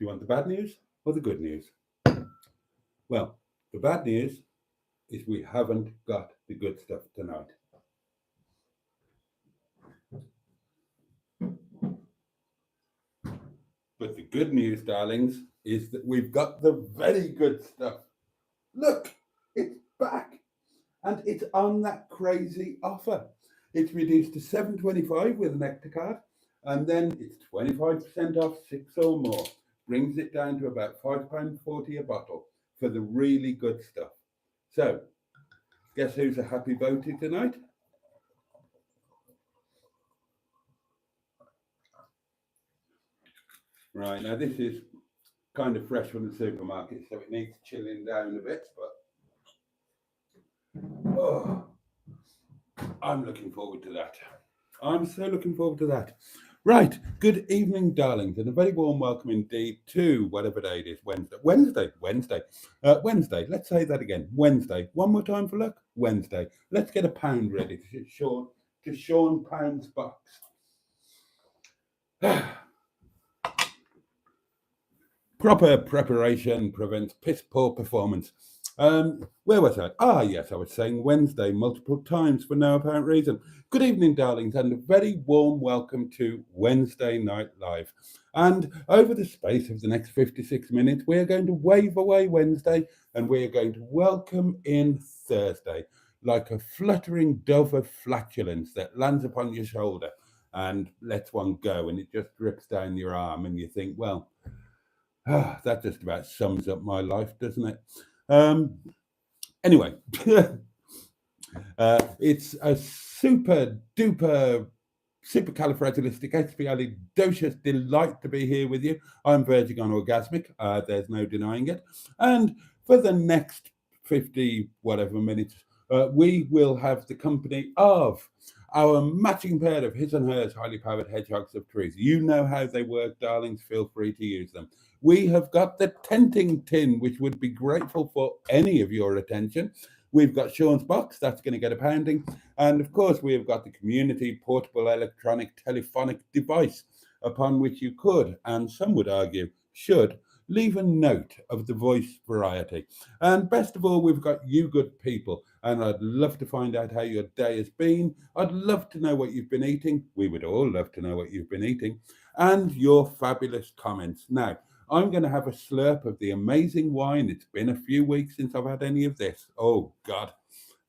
want the bad news or the good news? Well, the bad news is we haven't got the good stuff tonight. But the good news, darlings, is that we've got the very good stuff. Look, it's back. And it's on that crazy offer. It's reduced to $7.25 with an Nectar card, and then it's 25% off 6 or more. Brings it down to about £5.40 a bottle for the really good stuff. So, guess who's a happy Boaty tonight? Right, now this is kind of fresh from the supermarket, so it needs chilling down a bit, but oh, I'm looking forward to that. I'm so looking forward to that. Right, good evening, darlings, and a very warm welcome indeed to whatever day it is, Wednesday. Let's say that again, Wednesday. One more time for luck, Wednesday. Let's get a pound ready to Sean Pound's box. Proper preparation prevents piss poor performance. Where was I? Ah, yes, I was saying Wednesday multiple times for no apparent reason. Good evening, darlings, and a very warm welcome to Wednesday Night Live. And over the space of the next 56 minutes, we are going to wave away Wednesday and we are going to welcome in Thursday, like a fluttering dove of flatulence that lands upon your shoulder and lets one go, and it just drips down your arm, and you think, well, that just about sums up my life, doesn't it? Anyway, it's a super duper supercalifragilisticexpialidocious delight to be here with you. I'm verging on orgasmic. There's no denying it. And for the next 50 whatever minutes, we will have the company of our matching pair of his and hers highly powered hedgehogs of truth. You know how they work, darlings. Feel free to use them. We have got the tenting tin, which would be grateful for any of your attention. We've got Sean's box, that's going to get a pounding. And of course, we have got the community portable electronic telephonic device upon which you could, and some would argue, should, leave a note of the voice variety. And best of all, we've got you good people. And I'd love to find out how your day has been. I'd love to know what you've been eating. We would all love to know what you've been eating. And your fabulous comments. Now, I'm going to have a slurp of the amazing wine. It's been a few weeks since I've had any of this. Oh, God.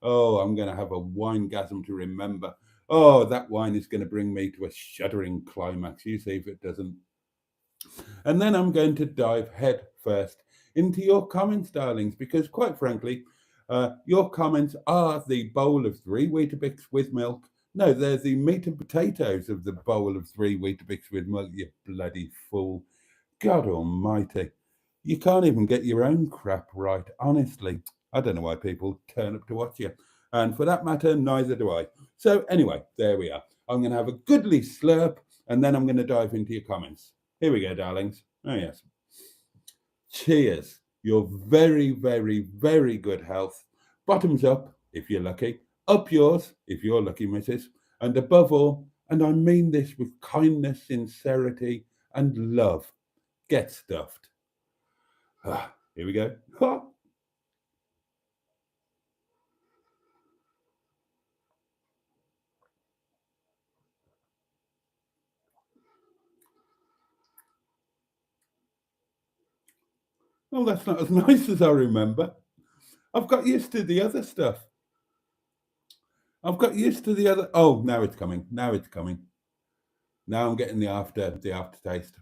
Oh, I'm going to have a wine-gasm to remember. Oh, that wine is going to bring me to a shuddering climax. You see if it doesn't. And then I'm going to dive head first into your comments, darlings, because quite frankly, your comments are the bowl of 3 Weetabix with milk. No, they're the meat and potatoes of the bowl of 3 Weetabix with milk, you bloody fool. God almighty. You can't even get your own crap right, honestly. I don't know why people turn up to watch you. And for that matter, neither do I. So anyway, there we are. I'm going to have a goodly slurp, and then I'm going to dive into your comments. Here we go, darlings. Oh, yes. Cheers. Your very, very, very good health. Bottoms up, if you're lucky. Up yours, if you're lucky, missus. And above all, and I mean this with kindness, sincerity, and love, get stuffed. Here we go. Oh, that's not as nice as I remember. I've got used to the other stuff. I've got used to the other. Oh, now it's coming. Now it's coming. Now I'm getting the aftertaste.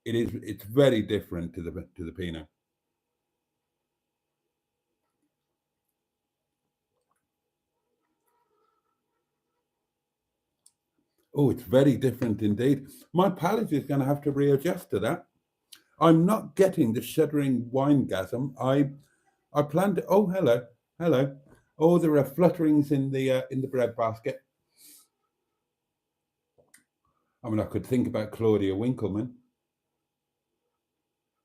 It's very different to the Pinot. Oh, it's very different indeed. My palate is going to have to readjust to that. I'm not getting the shuddering wine-gasm. I planned to. Oh, hello. Oh, there are flutterings in the bread basket. I mean, I could think about Claudia Winkleman.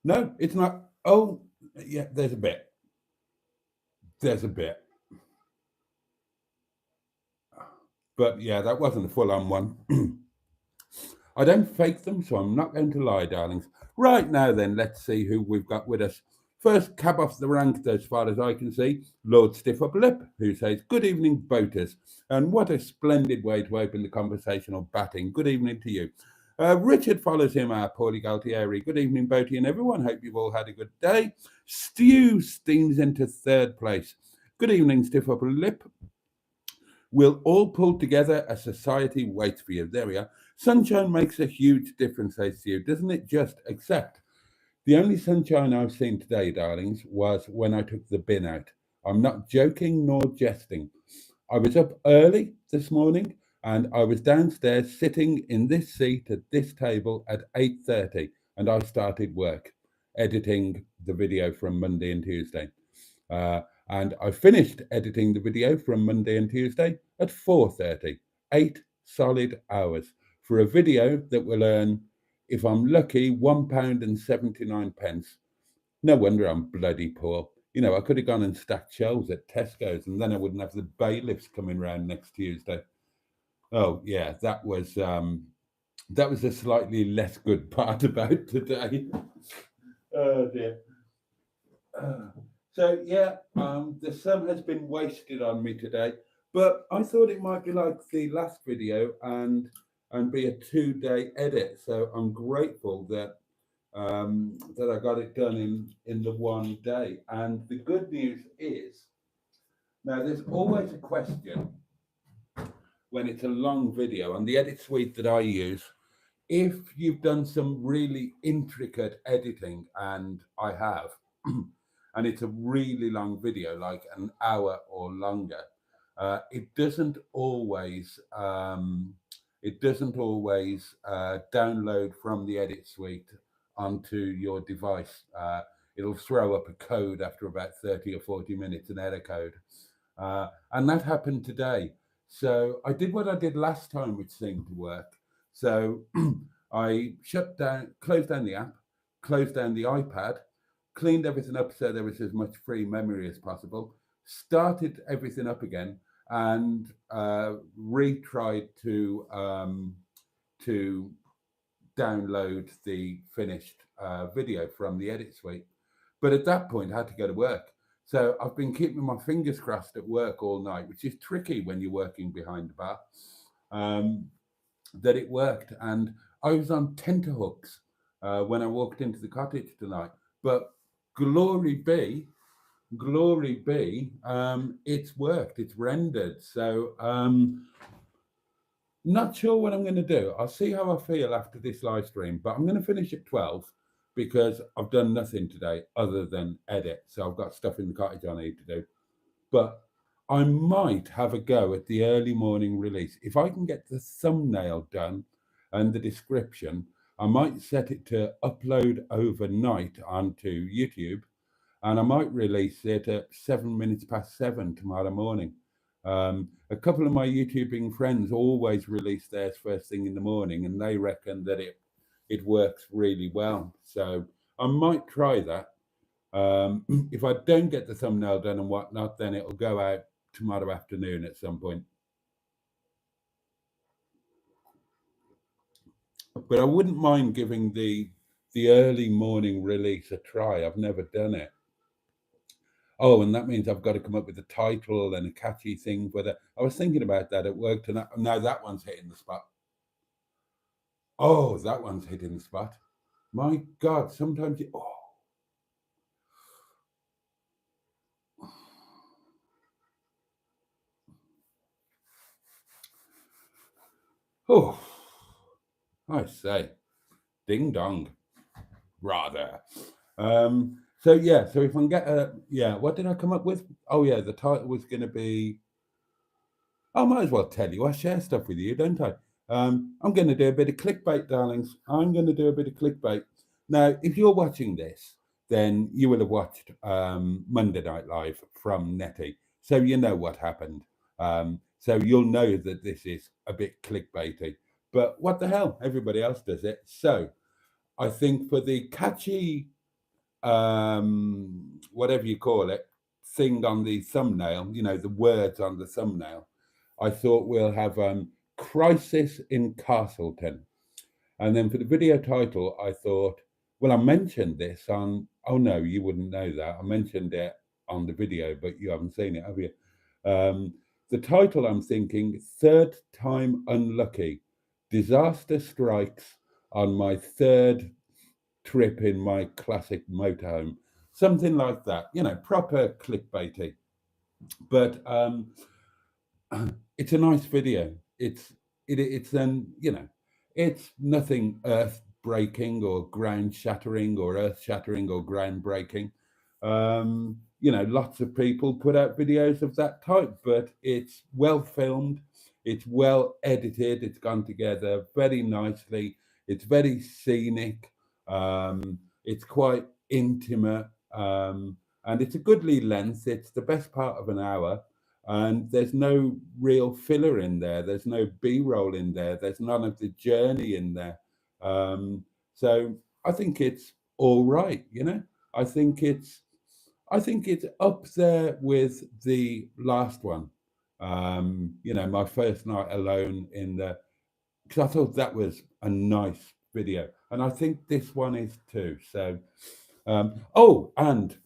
No, it's not. Oh, yeah, there's a bit. There's a bit. But yeah, that wasn't a full-on one. I don't fake them, so I'm not going to lie, darlings. Right now, then, let's see who we've got with us. First cab off the rank, as far as I can see, Lord Stiff Upper Lip, who says, "Good evening, boaters." And what a splendid way to open the conversational batting. Good evening to you. Richard follows him, our Paulie Galtieri. Good evening, Boaty and everyone. Hope you've all had a good day. Stu steams into third place. Good evening, Stiff Upper Lip. We'll all pull together. A society waits for you. There we are. Sunshine makes a huge difference, says Stu, doesn't it? Just accept. The only sunshine I've seen today, darlings, was when I took the bin out. I'm not joking nor jesting. I was up early this morning and I was downstairs sitting in this seat at this table at 8:30 and I started work editing the video from Monday and Tuesday. And I finished editing the video from Monday and Tuesday at 4:30. 8 solid hours for a video that will earn, if I'm lucky, £1.79. No wonder I'm bloody poor. You know, I could have gone and stacked shelves at Tesco's, and then I wouldn't have the bailiffs coming round next Tuesday. Oh yeah, that was a slightly less good part about today. Oh dear. So yeah, the sun has been wasted on me today, but I thought it might be like the last video and be a 2-day edit. So I'm grateful that I got it done in the one day. And the good news is now there's always a question when it's a long video on the edit suite that I use. If you've done some really intricate editing, and I have, and it's a really long video, like an hour or longer, it doesn't always download from the edit suite onto your device. It'll throw up a code after about 30 or 40 minutes, an error code, and that happened today. So I did what I did last time, which seemed to work. So I closed down the app, closed down the iPad, cleaned everything up so there was as much free memory as possible, started everything up again, and retried to download the finished video from the edit suite. But at that point, I had to go to work. So I've been keeping my fingers crossed at work all night, which is tricky when you're working behind the bar, that it worked. And I was on tenterhooks when I walked into the cottage tonight. But glory be, it's worked, it's rendered. So not sure what I'm going to do. I'll see how I feel after this live stream, but I'm going to finish at 12 because I've done nothing today other than edit. So I've got stuff in the cottage I need to do. But I might have a go at the early morning release. If I can get the thumbnail done and the description, I might set it to upload overnight onto YouTube, and I might release it at 7 minutes past 7 tomorrow morning. A couple of my YouTubing friends always release theirs first thing in the morning, and they reckon that it works really well. So I might try that. If I don't get the thumbnail done and whatnot, then it'll go out tomorrow afternoon at some point. But I wouldn't mind giving the early morning release a try. I've never done it. Oh, and that means I've got to come up with a title and a catchy thing for that. I was thinking about that at work tonight. Now that one's hitting the spot. Oh, that one's hitting the spot. My God, sometimes you... Oh, I say, ding dong, rather. So yeah, so if I can get what did I come up with? Oh yeah, the title was going to be. I might as well tell you. I share stuff with you, don't I? I'm going to do a bit of clickbait, darlings. I'm going to do a bit of clickbait. Now, if you're watching this, then you will have watched Monday Night Live from Nettie, so you know what happened. So you'll know that this is a bit clickbaity. But what the hell? Everybody else does it. So I think for the catchy, whatever you call it, thing on the thumbnail, you know, the words on the thumbnail, I thought we'll have Crisis in Castleton. And then for the video title, I thought, well, I mentioned this on, oh no, you wouldn't know that. I mentioned it on the video, but you haven't seen it, have you? The title, I'm thinking, Third Time Unlucky, Disaster Strikes on My Third Trip in My Classic Motorhome. Something like that, proper clickbaity. But it's a nice video. It's it's nothing earth breaking or ground shattering or earth shattering or ground breaking. Lots of people put out videos of that type, but it's well filmed, it's well edited, it's gone together very nicely, it's very scenic, it's quite intimate, and it's a goodly length. It's the best part of an hour, and there's no real filler in there. There's no B-roll in there. There's none of the journey in there. So I think it's all right. I think it's I think it's up there with the last one. My first night alone in the, because I thought that was a nice video, and I think this one is too. So, and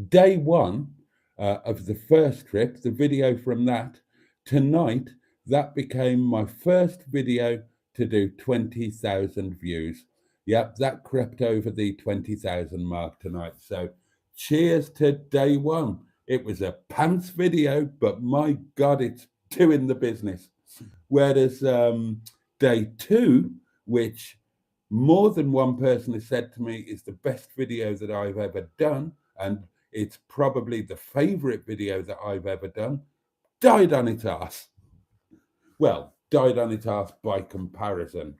day one of the first trip, the video from that, tonight, that became my first video to do 20,000 views. Yep, that crept over the 20,000 mark tonight. So cheers to day one. It was a pants video, but my God, it's doing the business. Whereas day two, which more than one person has said to me is the best video that I've ever done, and it's probably the favorite video that I've ever done, died on its ass. Well, died on its ass by comparison.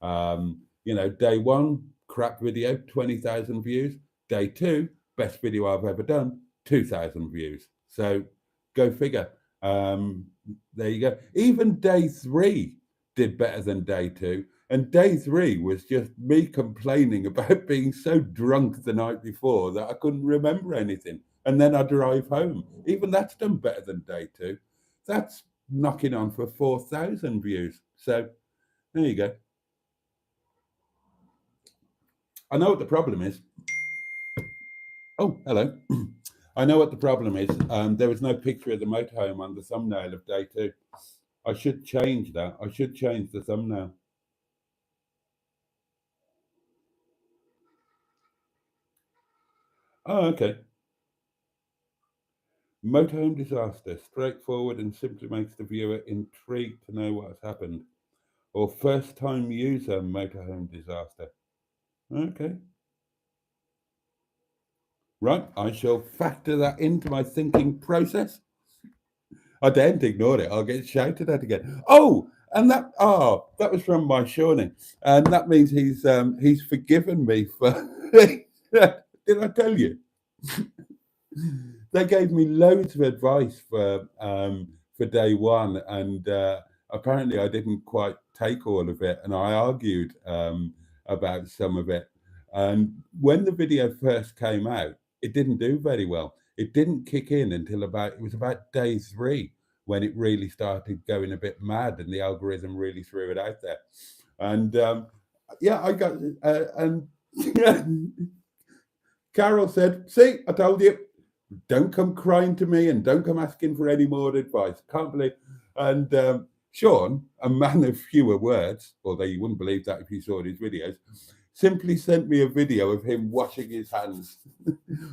Day one, crap video, 20,000 views. Day two, best video I've ever done, 2,000 views. So go figure. There you go. Even day three did better than day two. And day three was just me complaining about being so drunk the night before that I couldn't remember anything. And then I drive home. Even that's done better than day two. That's knocking on for 4,000 views. So there you go. I know what the problem is. Oh, hello. I know what the problem is. There was no picture of the motorhome on the thumbnail of day two. I should change that. I should change the thumbnail. Oh, okay. Motorhome disaster, straightforward and simply makes the viewer intrigued to know what has happened. Or first time user motorhome disaster. Okay. Right, I shall factor that into my thinking process. I daren't ignore it. I'll get shouted at again. Oh, and that was from my Shawnee, and that means he's forgiven me for. Did I tell you? They gave me loads of advice for day one, and apparently I didn't quite take all of it, and I argued about some of it. And when the video first came out, it didn't do very well. It didn't kick in until it was about day three when it really started going a bit mad, and the algorithm really threw it out there. And I got and Carol said, "See, I told you." Don't come crying to me and don't come asking for any more advice. Can't believe. And Sean, a man of fewer words, although you wouldn't believe that if you saw his videos, simply sent me a video of him washing his hands.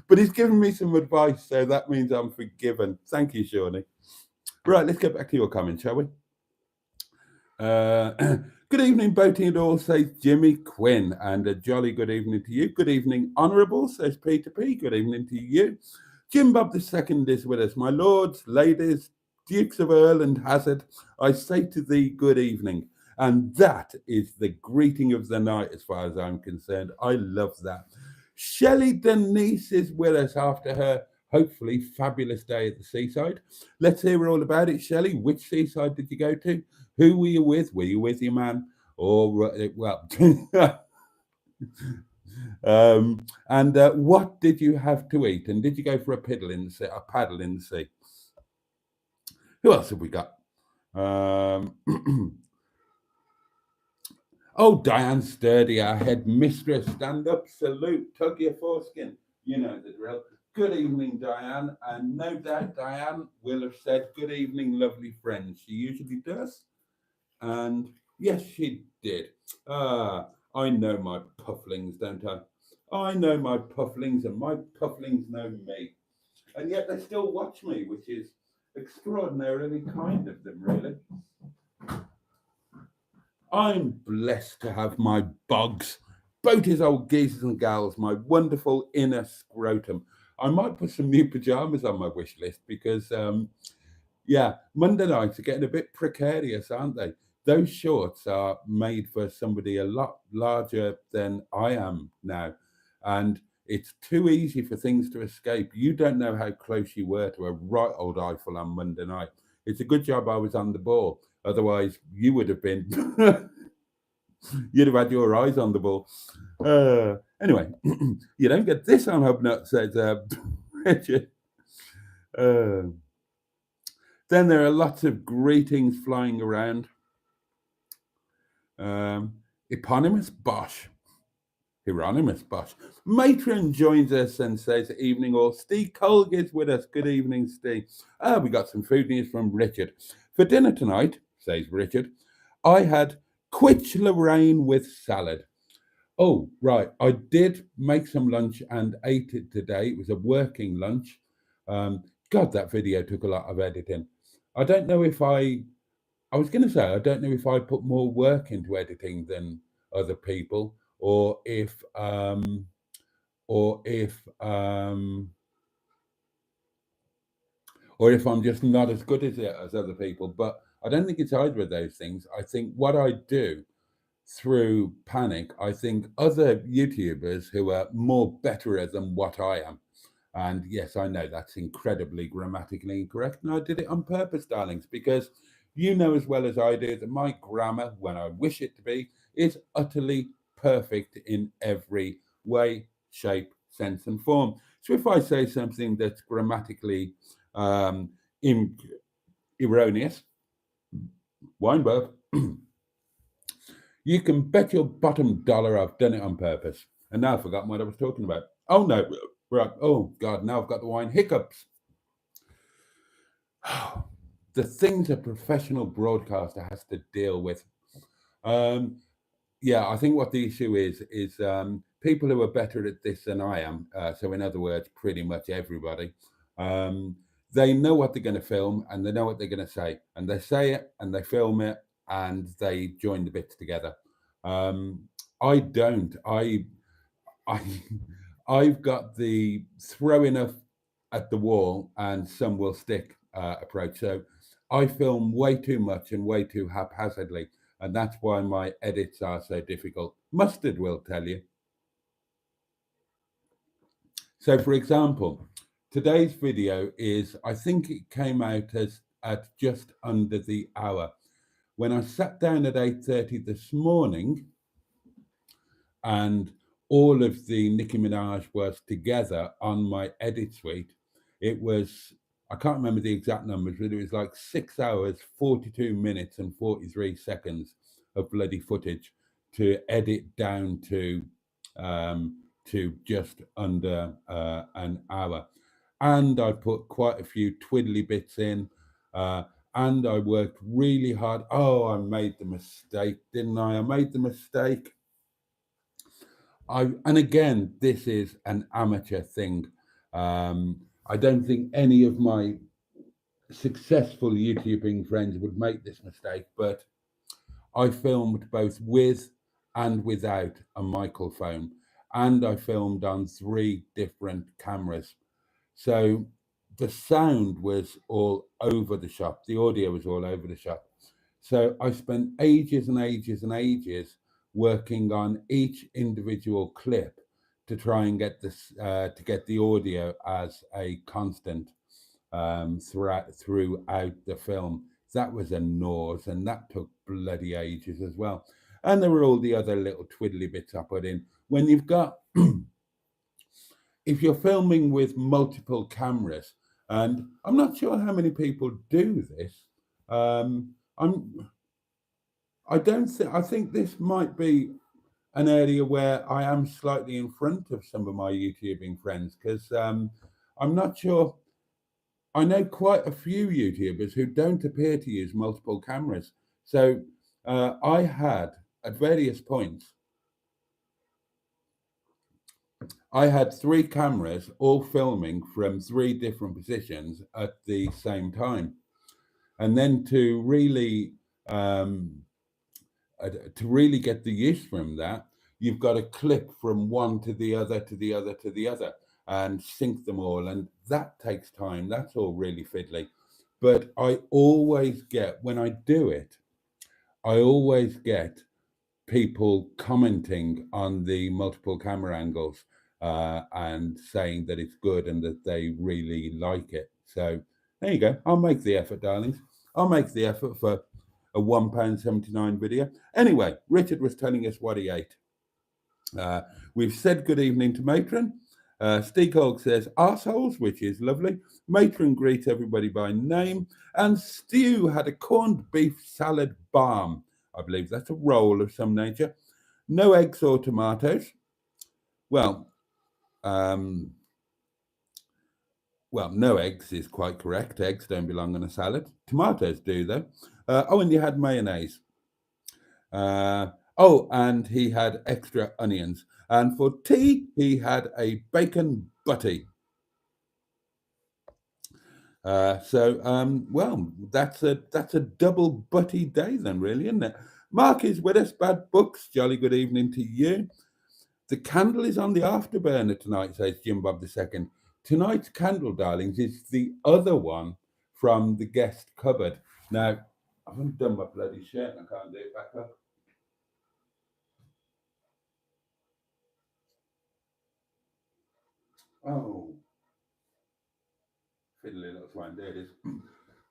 But he's given me some advice, so that means I'm forgiven. Thank you, Shawnee. Right, let's get back to your comments, shall we? Good evening, Boaty and all, says Jimmy Quinn, and a jolly good evening to you. Good evening, Honourable, says Peter P. Good evening to you. Jim Bob II is with us. My lords, ladies, Dukes of Earl and Hazard, I say to thee good evening. And that is the greeting of the night as far as I'm concerned. I love that. Shelley Denise is with us after her hopefully fabulous day at the seaside. Let's hear all about it, Shelley. Which seaside did you go to? Who were you with? Were you with your man? Or, well... and what did you have to eat? And did you go for a paddle in the sea? Who else have we got? Oh, Diane Sturdy, our head mistress, stand up, salute, tug your foreskin. You know the drill. Good evening, Diane. And no doubt Diane will have said, good evening, lovely friends. She usually does. And yes, she did. Ah, I know my pufflings, don't I? I know my pufflings, and my pufflings know me. And yet they still watch me, which is extraordinarily kind of them, really. I'm blessed to have my bugs, Boaty's old geezers and gals, my wonderful inner scrotum. I might put some new pajamas on my wish list because, yeah, Monday nights are getting a bit precarious, aren't they? Those shorts are made for somebody a lot larger than I am now. And it's too easy for things to escape. You don't know how close you were to a right old Eiffel on Monday night. It's a good job I was on the ball. Otherwise, you would have been, you'd have had your eyes on the ball. Anyway, you don't get this on Hubnut, says Richard. Uh, then there are lots of greetings flying around. Eponymous Bosch. Hieronymus Bosch. Matron joins us and says, evening all. Steve Colgate with us. Good evening, Steve. We got some food news from Richard. For dinner tonight, says Richard, I had quitch Lorraine with salad. Oh, right. I did make some lunch and ate it today. It was a working lunch. God, that video took a lot of editing. I don't know if I was going to say, I don't know if I put more work into editing than other people, or if, or if I'm just not as good as it as other people. But I don't think it's either of those things. I think what I do through panic, I think other YouTubers who are more better than what I am. And yes, I know that's incredibly grammatically incorrect. And I did it on purpose, darlings, because you know as well as I do that my grammar, when I wish it to be, is utterly perfect in every way, shape, sense, and form. So if I say something that's grammatically um, in, erroneous, Weinberg, you can bet your bottom dollar I've done it on purpose. And now I've forgotten what I was talking about. Oh no, right. Oh God, now I've got the wine hiccups. The things a professional broadcaster has to deal with. Um, yeah, I think what the issue is people who are better at this than I am. So in other words, pretty much everybody. Um, they know what they're going to film and they know what they're going to say, and they say it and they film it and they join the bits together. I don't. I I've got the throw enough at the wall and some will stick approach. So I film way too much and way too haphazardly, and that's why my edits are so difficult. Mustard will tell you. So, for example, today's video is, I think it came out as at just under the hour. When I sat down at 8:30 this morning, and all of the Nicki Minaj was together on my edit suite. It was, I can't remember the exact numbers, but it was like 6 hours, 42 minutes, and 43 seconds of bloody footage to edit down to just under an hour. And I put quite a few twiddly bits in. And I worked really hard. Oh, I made the mistake, didn't I? I made the mistake. And again, this is an amateur thing. I don't think any of my successful YouTubing friends would make this mistake, but I filmed both with and without a microphone, and I filmed on three different cameras. So the sound was all over the shop, the audio was all over the shop. So I spent ages and ages and ages working on each individual clip to try and get this to get the audio as a constant throughout the film. That was a nose, and that took bloody ages as well. And there were all the other little twiddly bits I put in. When you've got, if you're filming with multiple cameras, and I'm not sure how many people do this. I'm I think this might be an area where I am slightly in front of some of my YouTubing friends because I'm not sure. I know quite a few YouTubers who don't appear to use multiple cameras. So I had at various points, I had three cameras all filming from three different positions at the same time. And then um, to really get the use from that, you've got to clip from one to the other, to the other, to the other, and sync them all. And that takes time. That's all really fiddly. But I always get, when I do it, I always get people commenting on the multiple camera angles and saying that it's good and that they really like it. So there you go. I'll make the effort, darlings. I'll make the effort for a £1.79 video. Anyway, Richard was telling us what he ate. We've said good evening to Matron. Steakhawk says arseholes, which is lovely. Matron greets everybody by name. And Stu had a corned beef salad barm. I believe that's a roll of some nature. No eggs or tomatoes. Well, no eggs is quite correct. Eggs don't belong on a salad. Tomatoes do, though. And you had mayonnaise. And he had extra onions. And for tea, he had a bacon butty. That's a double butty day then, really, isn't it? Mark is with us. Bad Books. Jolly good evening to you. The candle is on the afterburner tonight, says Jim Bob II. Tonight's candle, darlings, is the other one from the guest cupboard. Now, I haven't done my bloody shirt and I can't do it back up. Oh, fiddly little swine, there it is.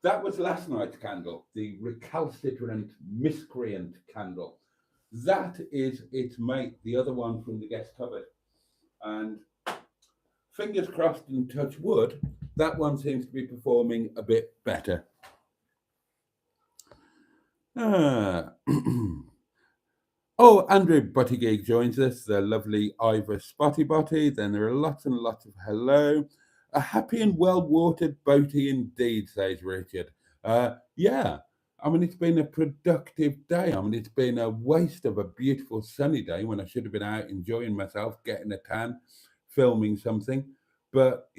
That was last night's candle, the recalcitrant, miscreant candle. That is its mate, the other one from the guest cupboard. And fingers crossed and touch wood, that one seems to be performing a bit better. Andrew Buttygig joins us, the lovely Ivor Spotty Botty. Then there are lots and lots of hello. A happy and well-watered boaty indeed, says Richard. Yeah, I mean, it's been a productive day. I mean, it's been a waste of a beautiful sunny day when I should have been out enjoying myself, getting a tan, filming something. But,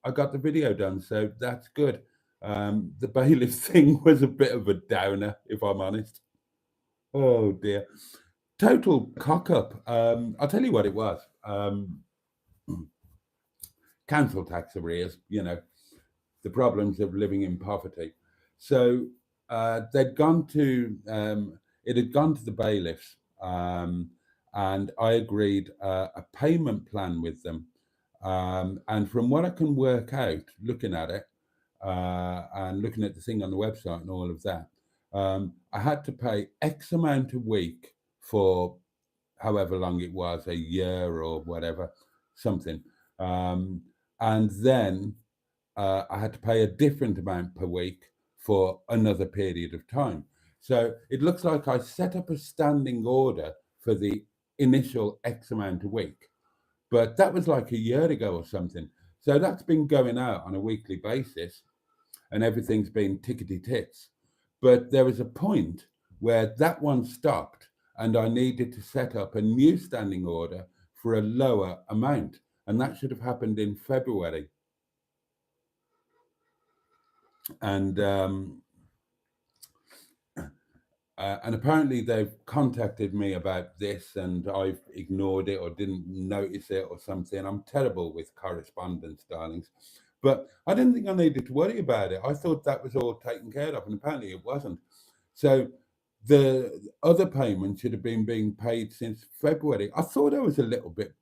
I got the video done, so that's good. The bailiff thing was a bit of a downer, if I'm honest. Oh, dear. Total cock up. I'll tell you what it was. Council tax arrears, the problems of living in poverty. So it had gone to the bailiffs, and I agreed a payment plan with them. And from what I can work out, looking at it and looking at the thing on the website and all of that, I had to pay X amount a week for however long it was, a year or whatever, something. And then I had to pay a different amount per week for another period of time. So it looks like I set up a standing order for the initial X amount a week, but that was like a year ago or something. So that's been going out on a weekly basis and everything's been tickety tits. But there was a point where that one stopped and I needed to set up a new standing order for a lower amount. And that should have happened in February. And apparently they've contacted me about this and I've ignored it or didn't notice it or something. I'm terrible with correspondence, darlings. But I didn't think I needed to worry about it. I thought that was all taken care of, and apparently it wasn't. So the other payment should have been being paid since February. I thought I was a little bit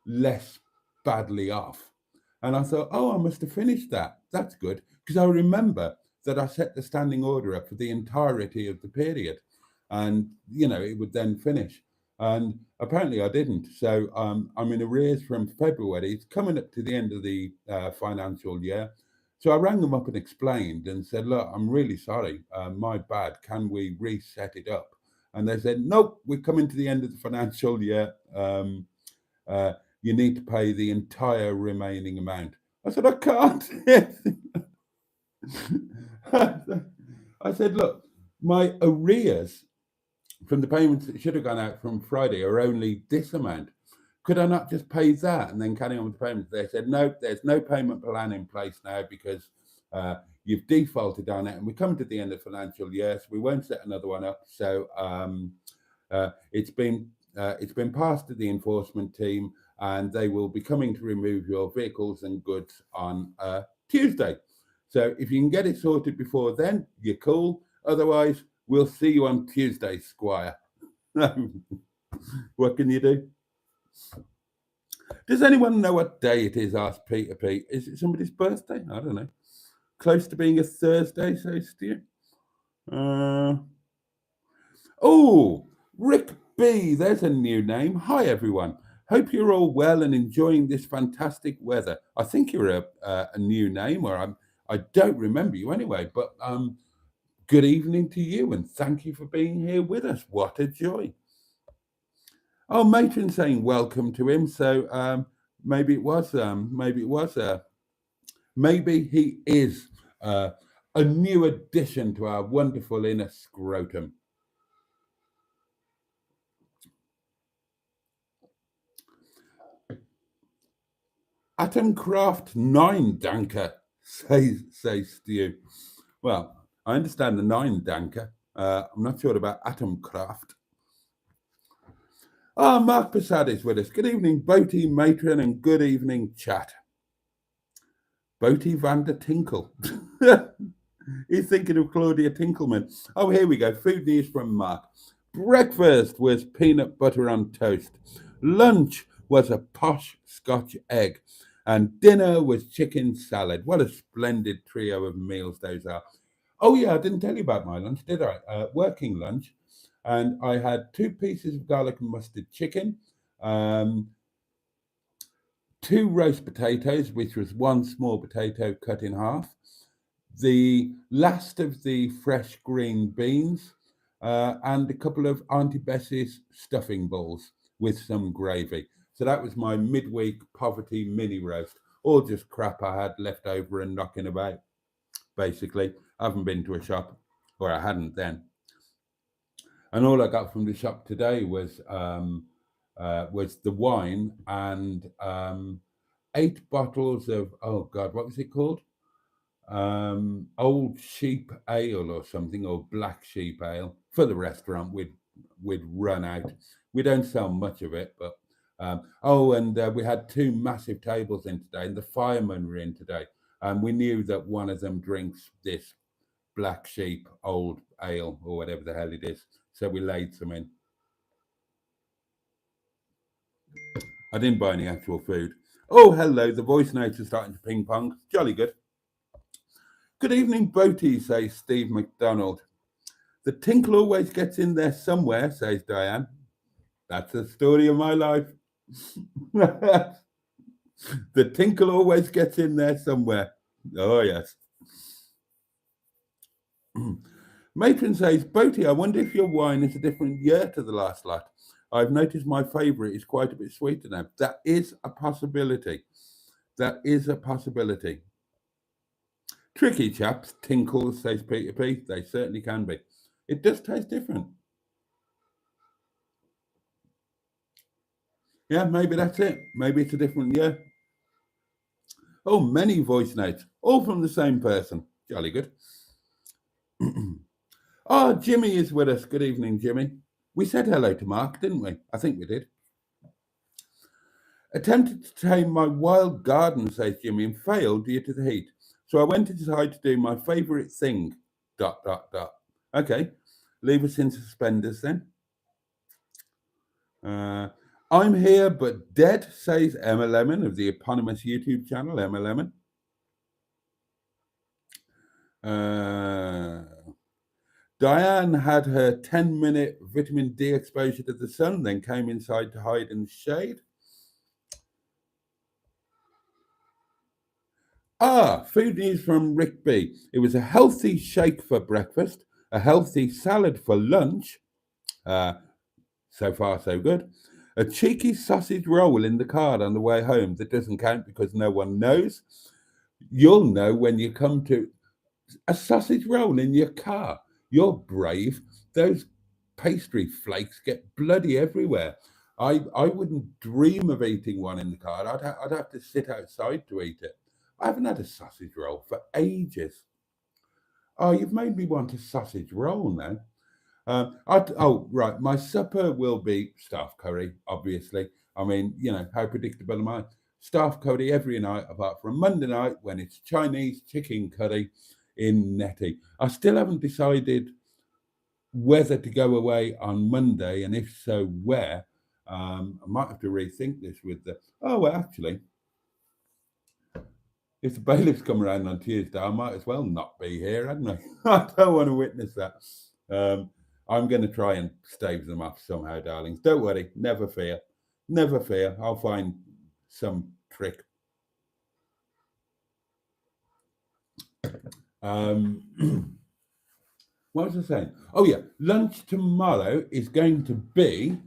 less badly off. And I thought, I must have finished that. That's good. Because I remember that I set the standing order up for the entirety of the period. And, it would then finish. And apparently I didn't. So I'm in arrears from February. It's coming up to the end of the financial year. So I rang them up and explained and said, look, I'm really sorry, my bad. Can we reset it up? And they said, nope, we're coming to the end of the financial year. Uh, you need to pay the entire remaining amount. I said, I can't. I said, look, my arrears from the payments that should have gone out from Friday are only this amount. Could I not just pay that and then carry on with the payments? They said, no, there's no payment plan in place now because you've defaulted on it and we're coming to the end of the financial year, so we won't set another one up. So it's been passed to the enforcement team and they will be coming to remove your vehicles and goods on Tuesday. So if you can get it sorted before then, you're cool. Otherwise, we'll see you on Tuesday, Squire. What can you do? Does anyone know what day it is? Asked Peter Pete. Is it somebody's birthday? I don't know. Close to being a Thursday, says Stu. Oh, Rick B. There's a new name. Hi, everyone. Hope you're all well and enjoying this fantastic weather. I think you're a new name, or I don't remember you anyway. But good evening to you, and thank you for being here with us. What a joy! Oh, Matron saying welcome to him. So maybe he is a new addition to our wonderful inner scrotum. Atomcraft 9 Danker, says Stu. Well, I understand the 9 Danker. I'm not sure about Atomcraft. Mark Passad is with us. Good evening, Boaty, Matron, and good evening, chat. Boaty van der Tinkle. He's thinking of Claudia Tinkleman. Oh, here we go. Food news from Mark. Breakfast was peanut butter on toast. Lunch was a posh Scotch egg. And dinner was chicken salad. What a splendid trio of meals those are. Oh, yeah, I didn't tell you about my lunch, did I? Working lunch. And I had 2 pieces of garlic and mustard chicken, 2 roast potatoes, which was 1 small potato cut in half, the last of the fresh green beans, and a couple of Auntie Bessie's stuffing balls with some gravy. So that was my midweek poverty mini roast. All just crap I had left over and knocking about, basically. I haven't been to a shop, or I hadn't then. And all I got from the shop today was the wine and 8 bottles of, oh God, what was it called? Old Sheep Ale or something, or Black Sheep Ale for the restaurant. We'd run out. We don't sell much of it, but we had 2 massive tables in today, and the firemen were in today, and we knew that one of them drinks this Black Sheep Old Ale or whatever the hell it is. So we laid some in. I didn't buy any actual food. Oh, hello. The voice notes are starting to ping pong. Jolly good. Good evening, Boaty, says Steve McDonald. The tinkle always gets in there somewhere, says Diane. That's the story of my life. The tinkle always gets in there somewhere. Oh, yes. Matron says, Boaty, I wonder if your wine is a different year to the last lot. I've noticed my favourite is quite a bit sweeter now. That is a possibility. That is a possibility. Tricky chaps, tinkles, says Peter P. They certainly can be. It does taste different. Yeah, maybe that's it. Maybe it's a different year. Oh, many voice notes, all from the same person. Jolly good. Oh, Jimmy is with us. Good evening, Jimmy. We said hello to Mark, didn't we? I think we did. Attempted to tame my wild garden, says Jimmy, and failed due to the heat. So I went inside to do my favourite thing. ... Okay, leave us in suspenders then. I'm here but dead, says Emma Lemon of the eponymous YouTube channel, Emma Lemon. Diane had her 10-minute vitamin D exposure to the sun, then came inside to hide in the shade. Food news from Rick B. It was a healthy shake for breakfast, a healthy salad for lunch. Uh, so far, so good. A cheeky sausage roll in the car on the way home that doesn't count because no one knows. You'll know when you come to a sausage roll in your car. You're brave. Those pastry flakes get bloody everywhere. I wouldn't dream of eating one in the car. I'd have to sit outside to eat it. I haven't had a sausage roll for ages. Oh, you've made me want a sausage roll now. Oh, right. My supper will be staff curry, obviously. I mean, how predictable am I? Staff curry every night, apart from Monday night when it's Chinese chicken curry in Netty. I still haven't decided whether to go away on Monday, and if so, where. I might have to rethink this with the. Oh, well, actually, if the bailiffs come around on Tuesday, I might as well not be here, hadn't I? I don't want to witness that. I'm going to try and stave them off somehow, darlings. Don't worry, never fear. Never fear. I'll find some trick. What was I saying? Oh, yeah. Lunch tomorrow is going to be.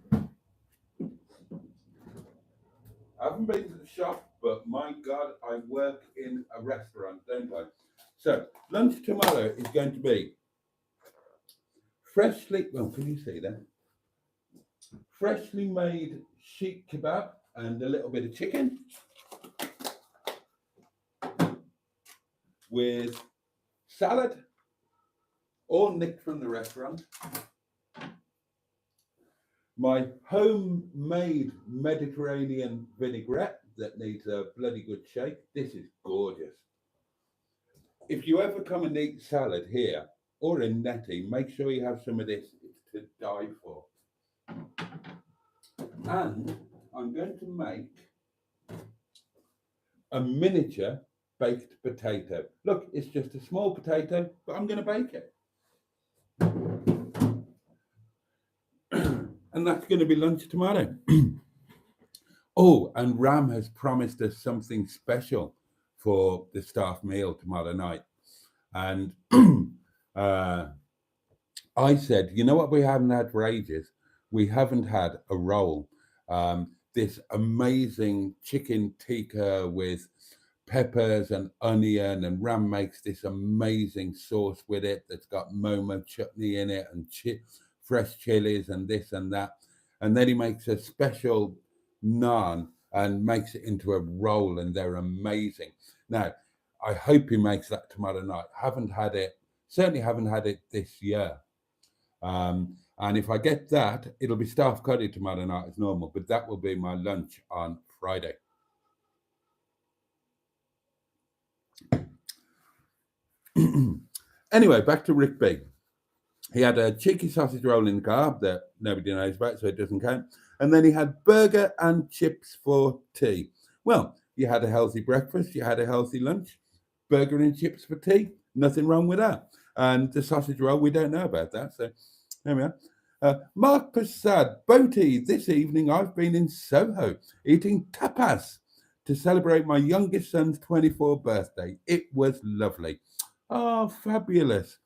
I haven't been to the shop, but my God, I work in a restaurant, don't I? So, lunch tomorrow is going to be can you see that? Freshly made sheep kebab and a little bit of chicken with salad, all nicked from the restaurant. My homemade Mediterranean vinaigrette that needs a bloody good shake. This is gorgeous. If you ever come and eat salad here or in Netty, make sure you have some of this. It's to die for. And I'm going to make a miniature baked potato. Look, it's just a small potato, but I'm going to bake it. And that's going to be lunch tomorrow. Oh, and Ram has promised us something special for the staff meal tomorrow night. And I said, you know what we haven't had for ages? We haven't had a roll. This amazing chicken tikka with peppers and onion, and Ram makes this amazing sauce with it that's got momo chutney in it and fresh chilies and this and that. And then he makes a special naan and makes it into a roll, and they're amazing. Now, I hope he makes that tomorrow night. Haven't had it, certainly haven't had it this year. And if I get that, it'll be staff curry tomorrow night as normal, but that will be my lunch on Friday. Anyway, back to Rick B. He had a cheeky sausage roll in the car that nobody knows about, so it doesn't count. And then he had burger and chips for tea. Well, you had a healthy breakfast, you had a healthy lunch, burger and chips for tea. Nothing wrong with that. And the sausage roll, we don't know about that. So there we are. Mark Prasad, Boaty, this evening I've been in Soho eating tapas to celebrate my youngest son's 24th birthday. It was lovely. Oh, fabulous.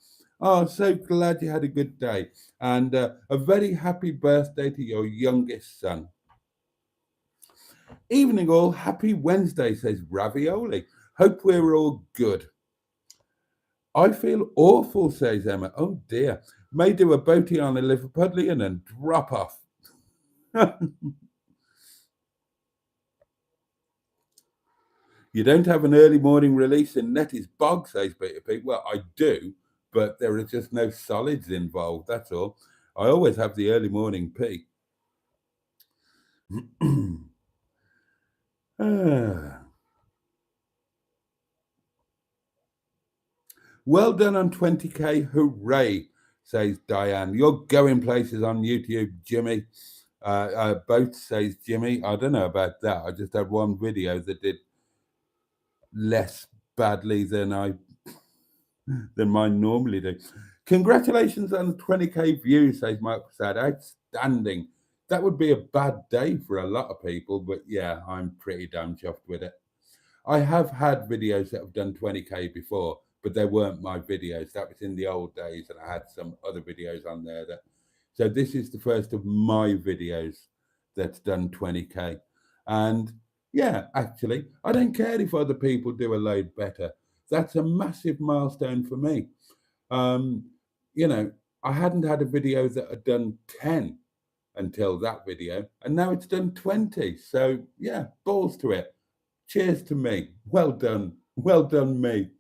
Oh, so glad you had a good day. And a very happy birthday to your youngest son. Evening all, happy Wednesday, says Ravioli. Hope we're all good. I feel awful, says Emma. Oh dear. May do a Boaty on a Liverpudlian and drop off. You don't have an early morning release in Nettie's bog, says Peter Pete. Well, I do, but there are just no solids involved, that's all. I always have the early morning pee. Well done on 20k, hooray, says Diane. You're going places on YouTube, Jimmy. Both, says Jimmy. I don't know about that. I just had one video that did less badly than mine normally do. Congratulations on 20k views, says Mike Prasad. Outstanding. That would be a bad day for a lot of people, but yeah, I'm pretty damn chuffed with it. I have had videos that have done 20k before, but they weren't my videos. That was in the old days, and I had some other videos on there that. So this is the first of my videos that's done 20k, and yeah, actually, I don't care if other people do a load better. That's a massive milestone for me. Um, you know, I hadn't had a video that had done 10 until that video, and now it's done 20. So yeah, balls to it. Cheers to me. Well done, me.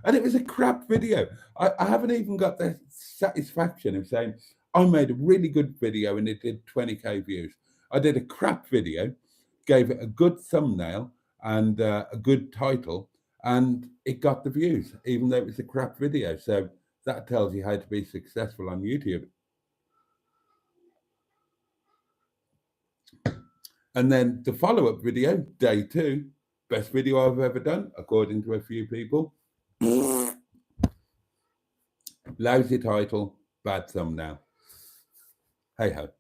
And it was a crap video. I haven't even got the satisfaction of saying I made a really good video and it did 20k views. I did a crap video, gave it a good thumbnail and a good title, and it got the views, even though it was a crap video. So that tells you how to be successful on YouTube. And then the follow-up video, day 2, best video I've ever done, according to a few people. Lousy title, bad thumbnail. Hey ho.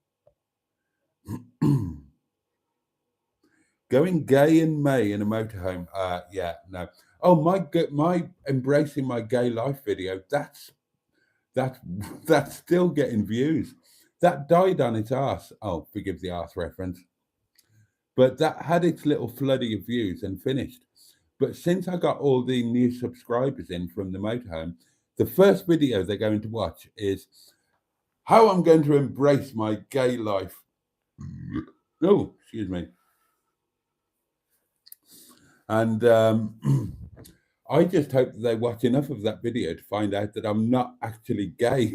Going gay in May in a motorhome. Yeah, no. Oh, my embracing my gay life video. That that's still getting views. That died on its arse. Oh, forgive the arse reference. But that had its little flooding of views and finished. But since I got all the new subscribers in from the motorhome, the first video they're going to watch is how I'm going to embrace my gay life. Oh, excuse me. And I just hope that they watch enough of that video to find out that I'm not actually gay.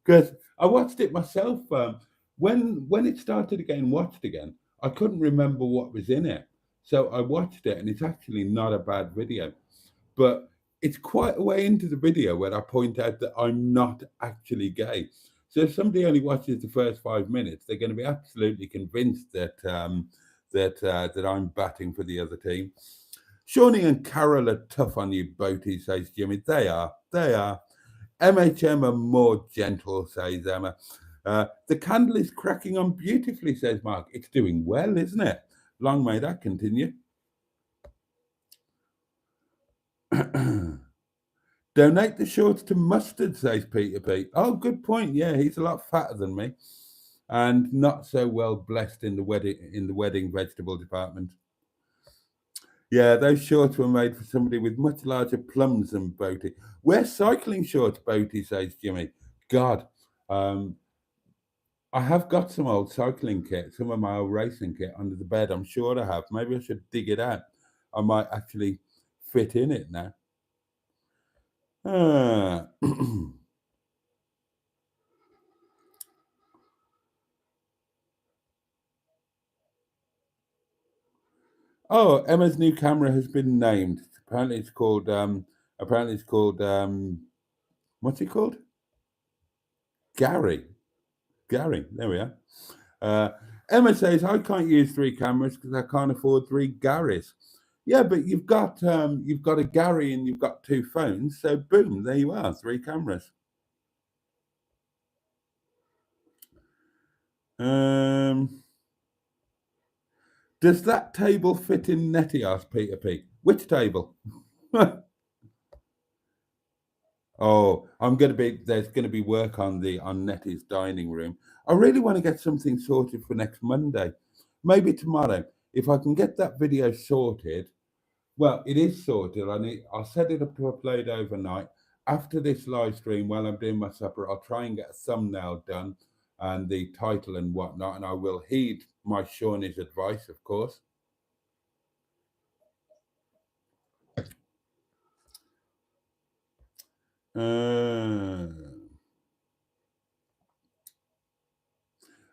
Because I watched it myself. When it started getting watched again, I couldn't remember what was in it. So I watched it, and it's actually not a bad video. But it's quite a way into the video where I point out that I'm not actually gay. So if somebody only watches the first 5 minutes, they're going to be absolutely convinced that that I'm batting for the other team. Shawnee and Carol are tough on you, Boaty, says Jimmy. They are. MHM are more gentle, says Emma. The candle is cracking on beautifully, says Mark. It's doing well, isn't it? Long may that continue. Donate the shorts to Mustard, says Peter P. Oh, good point. Yeah, he's a lot fatter than me, and not so well blessed in the wedding vegetable department. Yeah, those shorts were made for somebody with much larger plums than Boaty. Wear cycling shorts, Boaty, says Jimmy. God, I have got some old cycling kit, some of my old racing kit under the bed. I'm sure I have. Maybe I should dig it out. I might actually fit in it now. Oh, Emma's new camera has been named. Apparently it's called what's it called? Gary. There we are. Emma says, I can't use 3 cameras because I can't afford 3 Garys. Yeah, but you've got a Gary and you've got 2 phones, so boom, there you are, 3 cameras. Does that table fit in Nettie? Asked Peter P. Which table? Oh, there's gonna be work on Nettie's dining room. I really want to get something sorted for next Monday. Maybe tomorrow. If I can get that video sorted, well, it is sorted. I'll set it up to upload overnight. After this live stream, while I'm doing my supper, I'll try and get a thumbnail done and the title and whatnot, and I will heed my Shawnee's advice, of course.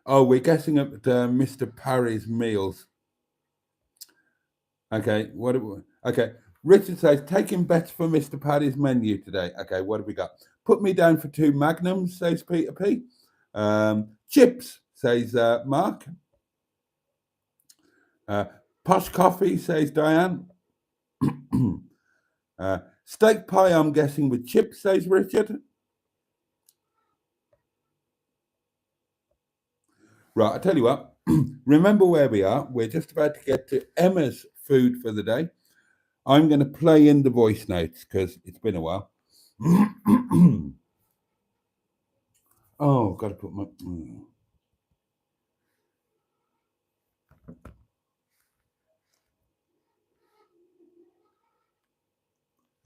Oh, we're guessing at Mr. Parry's meals. Okay, okay. Richard says, taking bets for Mr. Paddy's menu today. Okay, what have we got? Put me down for 2 magnums, says Peter P. Chips, says Mark. Posh coffee, says Diane. Steak pie, I'm guessing, with chips, says Richard. Right, I tell you what, remember where we are. We're just about to get to Emma's food for the day. I'm going to play in the voice notes because it's been a while. Oh, got to put my.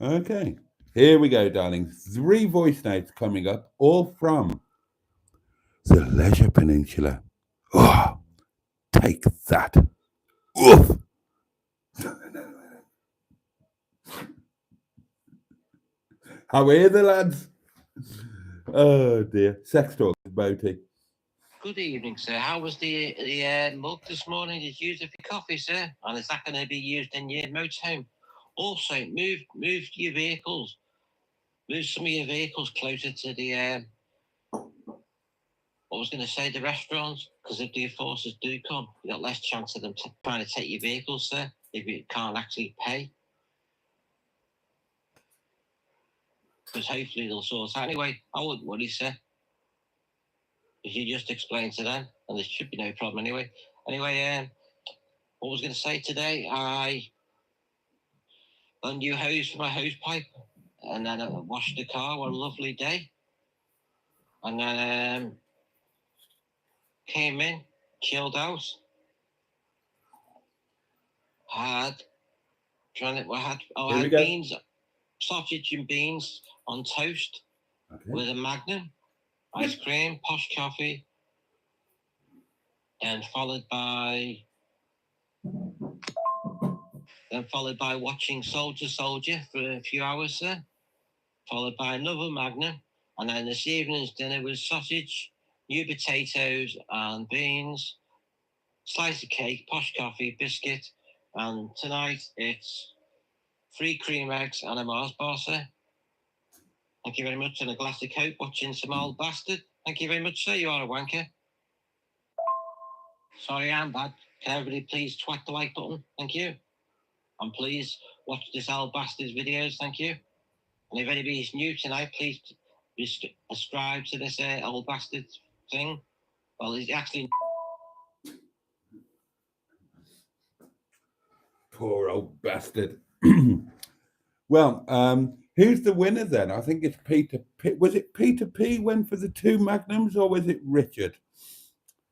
Okay, here we go, darling. 3 voice notes coming up, all from the Leisure Peninsula. Oh, take that. Oof. How are the lads? Oh dear. Sex talk with Boaty. Good evening, sir. How was the mug this morning? Did you use it for coffee, sir? And is that going to be used in your motorhome? Also, move your vehicles. Move some of your vehicles closer to the what was going to say, the restaurants, because if the enforcers do come, you got less chance of them trying to take your vehicles, sir, if you can't actually pay. Because hopefully they'll sort it out. Anyway, I wouldn't worry, sir. If you just explain to them, and there should be no problem anyway. Anyway, what was going to say today? I got a new hose for my hose pipe, and then I washed the car. What a lovely day! And then came in, chilled out. I had beans, sausage and beans on toast with a Magnum, ice cream, posh coffee, and followed by watching Soldier for a few hours, sir. Followed by another Magnum, and then this evening's dinner was sausage, new potatoes and beans, slice of cake, posh coffee, biscuit, and tonight it's 3 cream eggs and a Mars bar, sir. Thank you very much, and a glass of Coke, watching some old bastard. Thank you very much, sir. You are a wanker. Sorry, I'm bad. Can everybody please twat the like button? Thank you. And please watch this old bastard's videos. Thank you. And if anybody's new tonight, please subscribe to this old bastard thing. Well, he's actually... Poor old bastard. Well, who's the winner then? I think it's Peter P. Was it Peter P went for the 2 Magnums, or was it Richard?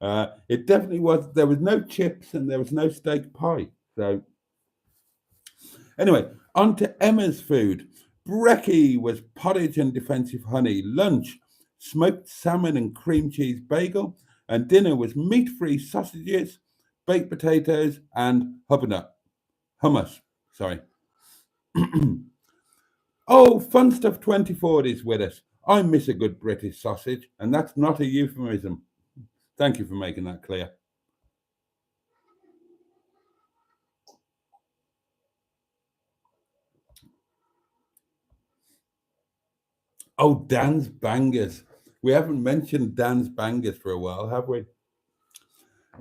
It definitely was. There was no chips and there was no steak pie. So anyway, on to Emma's food. Brekkie was porridge and defensive honey. Lunch, smoked salmon and cream cheese bagel. And dinner was meat-free sausages, baked potatoes, and hummus. Sorry. Oh, Fun Stuff 24 is with us. I miss a good British sausage, and that's not a euphemism. Thank you for making that clear. Oh, Dan's Bangers. We haven't mentioned Dan's Bangers for a while, have we?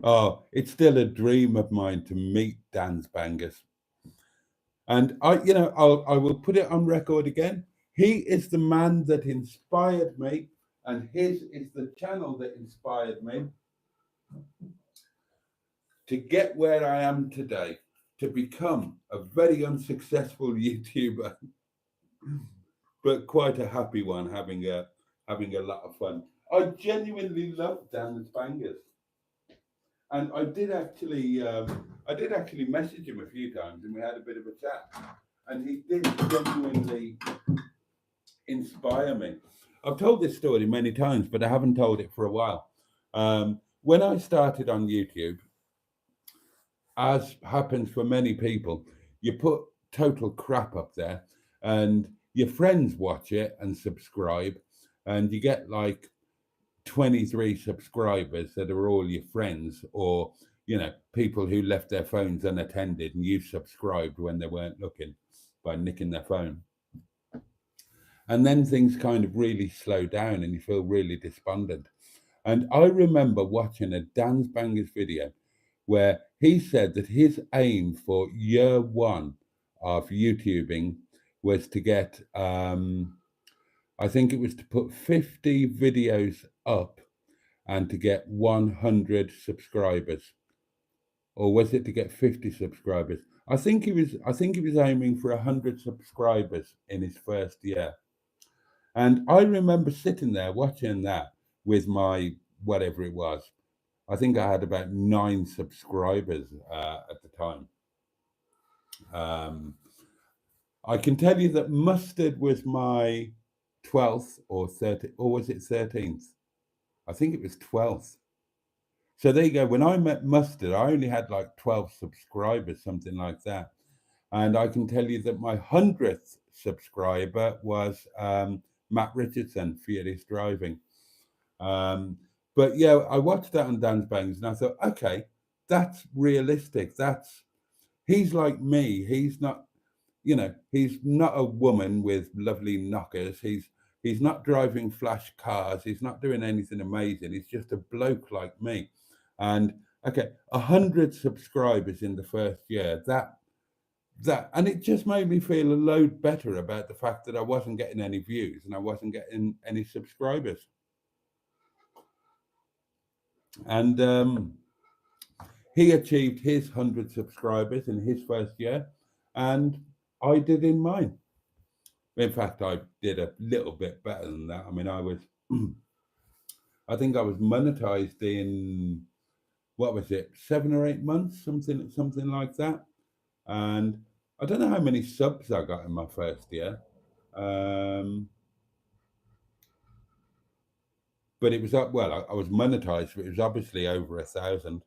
Oh, it's still a dream of mine to meet Dan's Bangers. And I will put it on record again. He is the man that inspired me, and his is the channel that inspired me to get where I am today, to become a very unsuccessful YouTuber, but quite a happy one, having a lot of fun. I genuinely love Dan's Bangers, and I did actually message him a few times, and we had a bit of a chat, and he did genuinely inspire me. I've told this story many times, but I haven't told it for a while. When I started on YouTube, as happens for many people, you put total crap up there, and your friends watch it and subscribe, and you get like 23 subscribers that are all your friends, or people who left their phones unattended and you subscribed when they weren't looking by nicking their phone. And then things kind of really slow down and you feel really despondent. And I remember watching a Dan's Bangers video where he said that his aim for year 1 of YouTubing was to get, I think it was to put 50 videos up and to get 100 subscribers. Or was it to get 50 subscribers? I think he was aiming for 100 subscribers in his first year. And I remember sitting there watching that with my whatever it was. I think I had about 9 subscribers at the time. Um, I can tell you that Mustard was my 12th or 13th, or was it 13th? I think it was 12th. So there you go. When I met Mustard, I only had like 12 subscribers, something like that. And I can tell you that my 100th subscriber was Matt Richardson, Fearless Driving. But yeah, I watched that on Dan's Bangs and I thought, okay, that's realistic. He's like me. He's not a woman with lovely knockers. He's not driving flash cars. He's not doing anything amazing. He's just a bloke like me. And okay, 100 subscribers in the first year. And it just made me feel a load better about the fact that I wasn't getting any views and I wasn't getting any subscribers. And he achieved his 100 subscribers in his first year, and I did in mine. In fact, I did a little bit better than that. I mean, I think I was monetized in, what was it, 7 or 8 months, something like that. And I don't know how many subs I got in my first year. But it was up, well, I was monetized, but it was obviously over 1,000.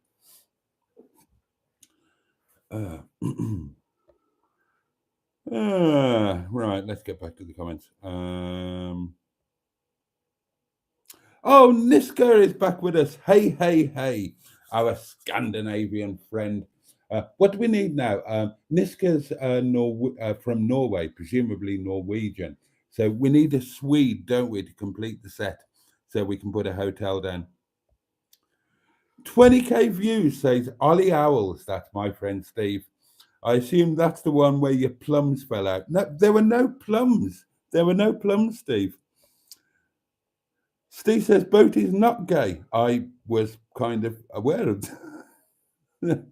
Right, let's get back to the comments. Oh, Niska is back with us. Hey, hey, hey, our Scandinavian friend. What do we need now? Niska's from Norway, presumably Norwegian. So we need a Swede, don't we, to complete the set so we can put a hotel down. 20k views, says Ollie Owls. That's my friend Steve. I assume that's the one where your plums fell out. No, there were no plums. There were no plums, Steve. Steve says Boaty's not gay. I was kind of aware of that.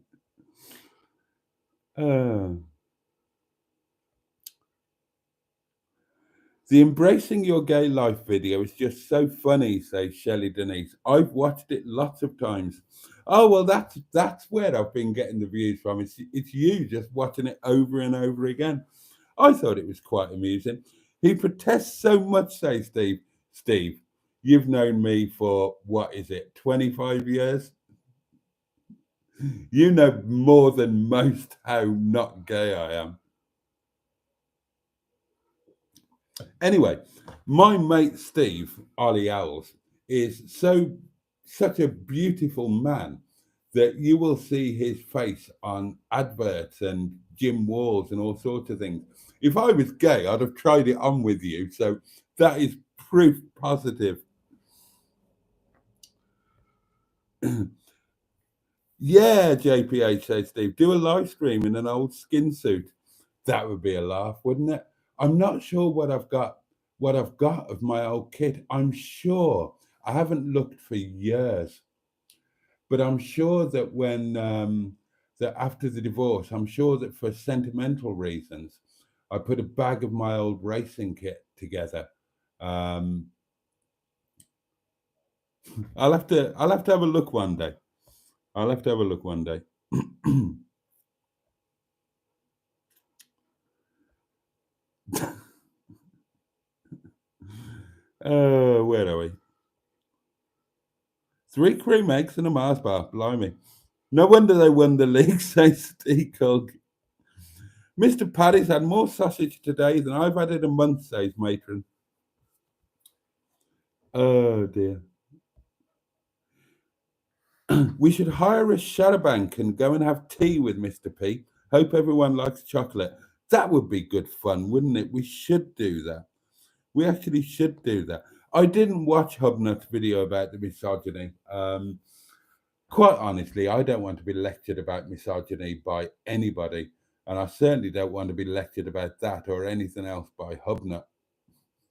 The Embracing Your Gay Life video is just so funny, says Shelley Denise. I've watched it lots of times. Oh, well, that's where I've been getting the views from. It's you just watching it over and over again. I thought it was quite amusing. He protests so much, says Steve. Steve, you've known me for, what is it, 25 years? You know more than most how not gay I am. Anyway, my mate Steve, Ollie Owls, is such a beautiful man that you will see his face on adverts and gym walls and all sorts of things. If I was gay, I'd have tried it on with you. So that is proof positive. Yeah, JPH, says Steve, do a live stream in an old skin suit. That would be a laugh, wouldn't it? I'm not sure what I've got of my old kit. I'm sure I haven't looked for years, but I'm sure that that after the divorce, I'm sure that for sentimental reasons, I put a bag of my old racing kit together. I'll have to have a look one day. I'll have to have a look one day. Where are we? 3 cream eggs and a Mars bar. Blimey. No wonder they won the league, says Steve Cog. Mr. Paddy's had more sausage today than I've had in a month, says Matron. Oh, dear. We should hire a shadowbank and go and have tea with Mr. P. Hope everyone likes chocolate. That would be good fun, wouldn't it? We should do that. We actually should do that. I didn't watch Hubnut's video about the misogyny. Quite honestly, I don't want to be lectured about misogyny by anybody. And I certainly don't want to be lectured about that or anything else by Hubnut,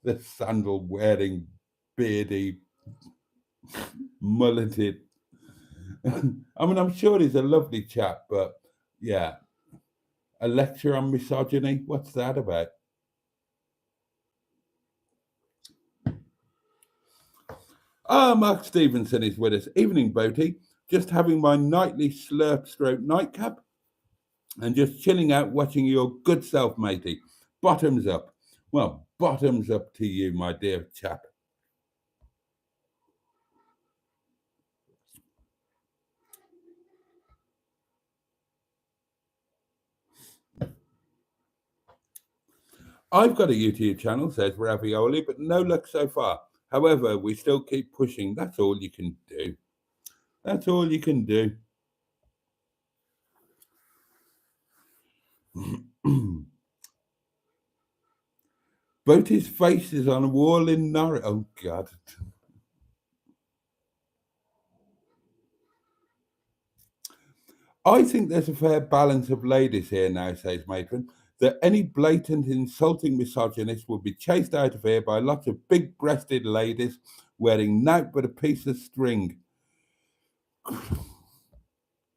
the sandal wearing, beardy, mulleted. I mean, I'm sure he's a lovely chap, but yeah, A lecture on misogyny? What's that about? Mark Stevenson is with us. Evening, Boaty. Just having my nightly slurp stroke nightcap and just chilling out watching your good self, matey. Bottoms up. Well, bottoms up to you, my dear chap. I've got a YouTube channel, says Ravioli, but no luck so far. However, we still keep pushing. That's all you can do. That's all you can do. Boaty's face is on a wall in Norwich. Oh, God. I think there's a fair balance of ladies here now, says Matron, that any blatant insulting misogynist will be chased out of here by lots of big breasted ladies wearing naught but a piece of string.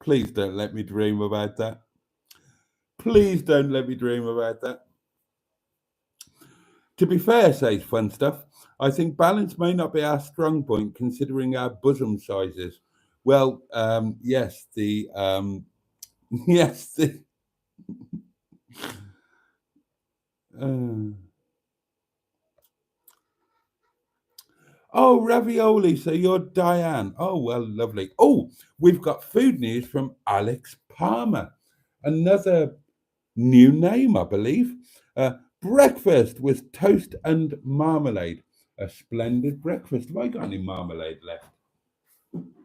Please don't let me dream about that. Please don't let me dream about that. To be fair, says Fun Stuff, I think balance may not be our strong point considering our bosom sizes. Well, yes, the yes, the oh, ravioli. So you're Diane. Oh, well, lovely. Oh, we've got food news from Alex Palmer. Another new name, I believe. Breakfast was toast and marmalade. A splendid breakfast. Have I got any marmalade left?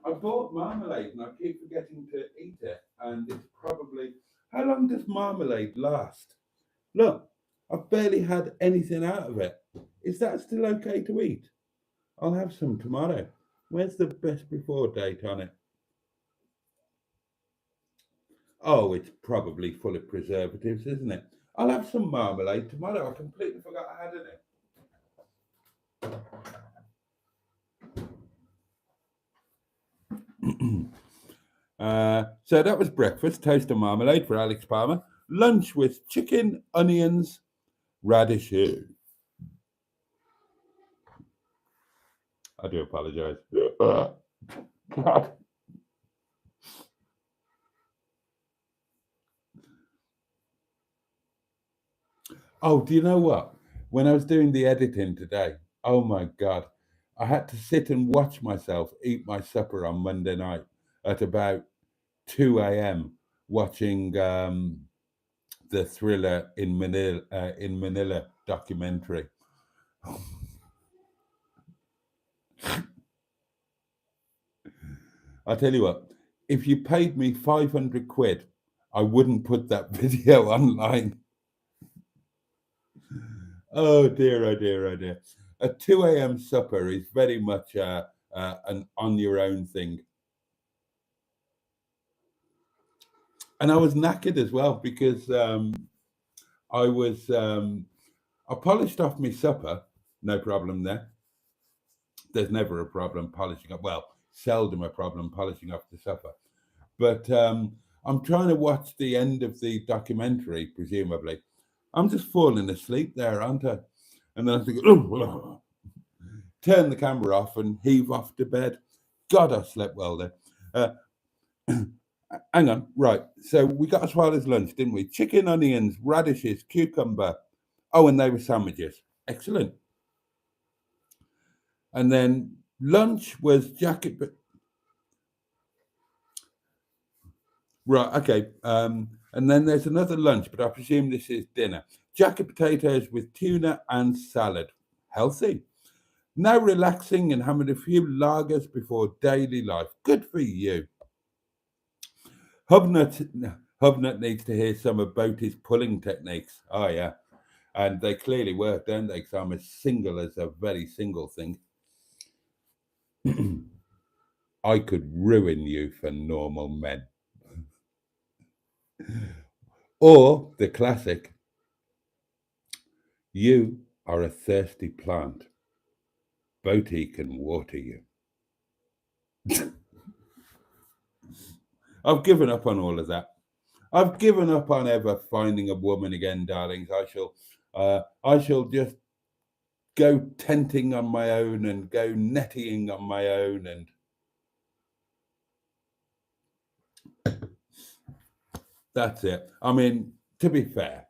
I bought marmalade and I keep forgetting to eat it. And it's probably. How long does marmalade last? Look, I've barely had anything out of it. Is that still okay to eat? I'll have some tomorrow. Where's the best before date on it? Oh, it's probably full of preservatives, isn't it? I'll have some marmalade tomorrow. I completely forgot I had it. So that was breakfast, toast and marmalade for Alex Palmer. Lunch with chicken, onions, radishes. I do apologise. God. Oh, do you know what? When I was doing the editing today, oh my God, I had to sit and watch myself eat my supper on Monday night at about 2 a.m. watching the Thriller in Manila documentary. I tell you what, if you paid me 500 quid, I wouldn't put that video online. Oh dear, oh dear, oh dear. A 2 a.m. supper is very much an on your own thing. And I was knackered as well because I polished off my supper, no problem there. There's never a problem polishing up. Well, seldom a problem polishing off the supper. But I'm trying to watch the end of the documentary, presumably. I'm just falling asleep there, aren't I? And then I think, oh, turn the camera off and heave off to bed. God, I slept well there. Hang on, right. So we got as well as lunch, didn't we? Chicken, onions, radishes, cucumber. Oh, and they were sandwiches. Excellent. And then lunch was jacket. Right, okay. And then there's another lunch, but I presume this is dinner. Jacket potatoes with tuna and salad. Healthy. Now relaxing and having a few lagers before daily life. Good for you. Hubnut needs to hear some of Boaty's pulling techniques. Oh, yeah. And they clearly work, don't they? Because I'm as single as a very single thing. I could ruin you for normal men. Or the classic, you are a thirsty plant. Boaty can water you. I've given up on all of that. I've given up on ever finding a woman again, darlings. I shall just go tenting on my own and go netting on my own, and that's it. I mean, to be fair,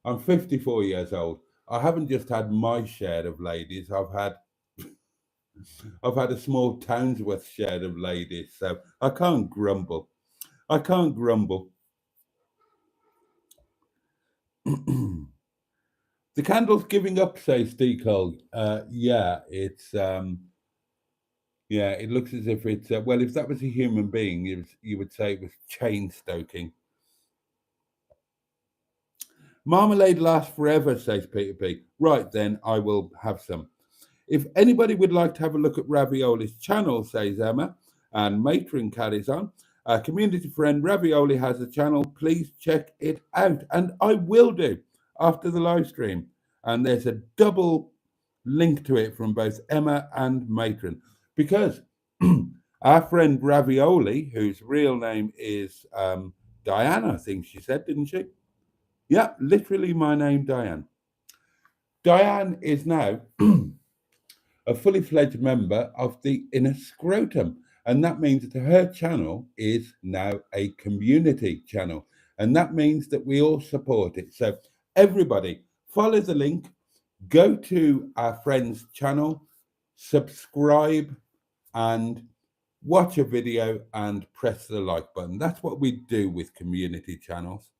I'm 54 years old. I haven't just had my share of ladies. I've had a small town's worth share of ladies, so I can't grumble. I can't grumble. The candle's giving up, says Decol. Yeah, it looks as if it's well. If that was a human being, you would say it was chain stoking. Marmalade lasts forever, says Peter P. Right then, I will have some. If anybody would like to have a look at Ravioli's channel, says Emma, and Matron carries on, a community friend Ravioli has a channel. Please check it out, and I will do after the live stream. And there's a double link to it from both Emma and Matron, because our friend Ravioli, whose real name is Diane, I think she said, didn't she? Yeah, literally my name, Diane. Diane is now a fully fledged member of the Inner Scrotum. And that means that her channel is now a community channel. And that means that we all support it. So everybody follow the link, go to our friend's channel, subscribe, and watch a video and press the like button. That's what we do with community channels.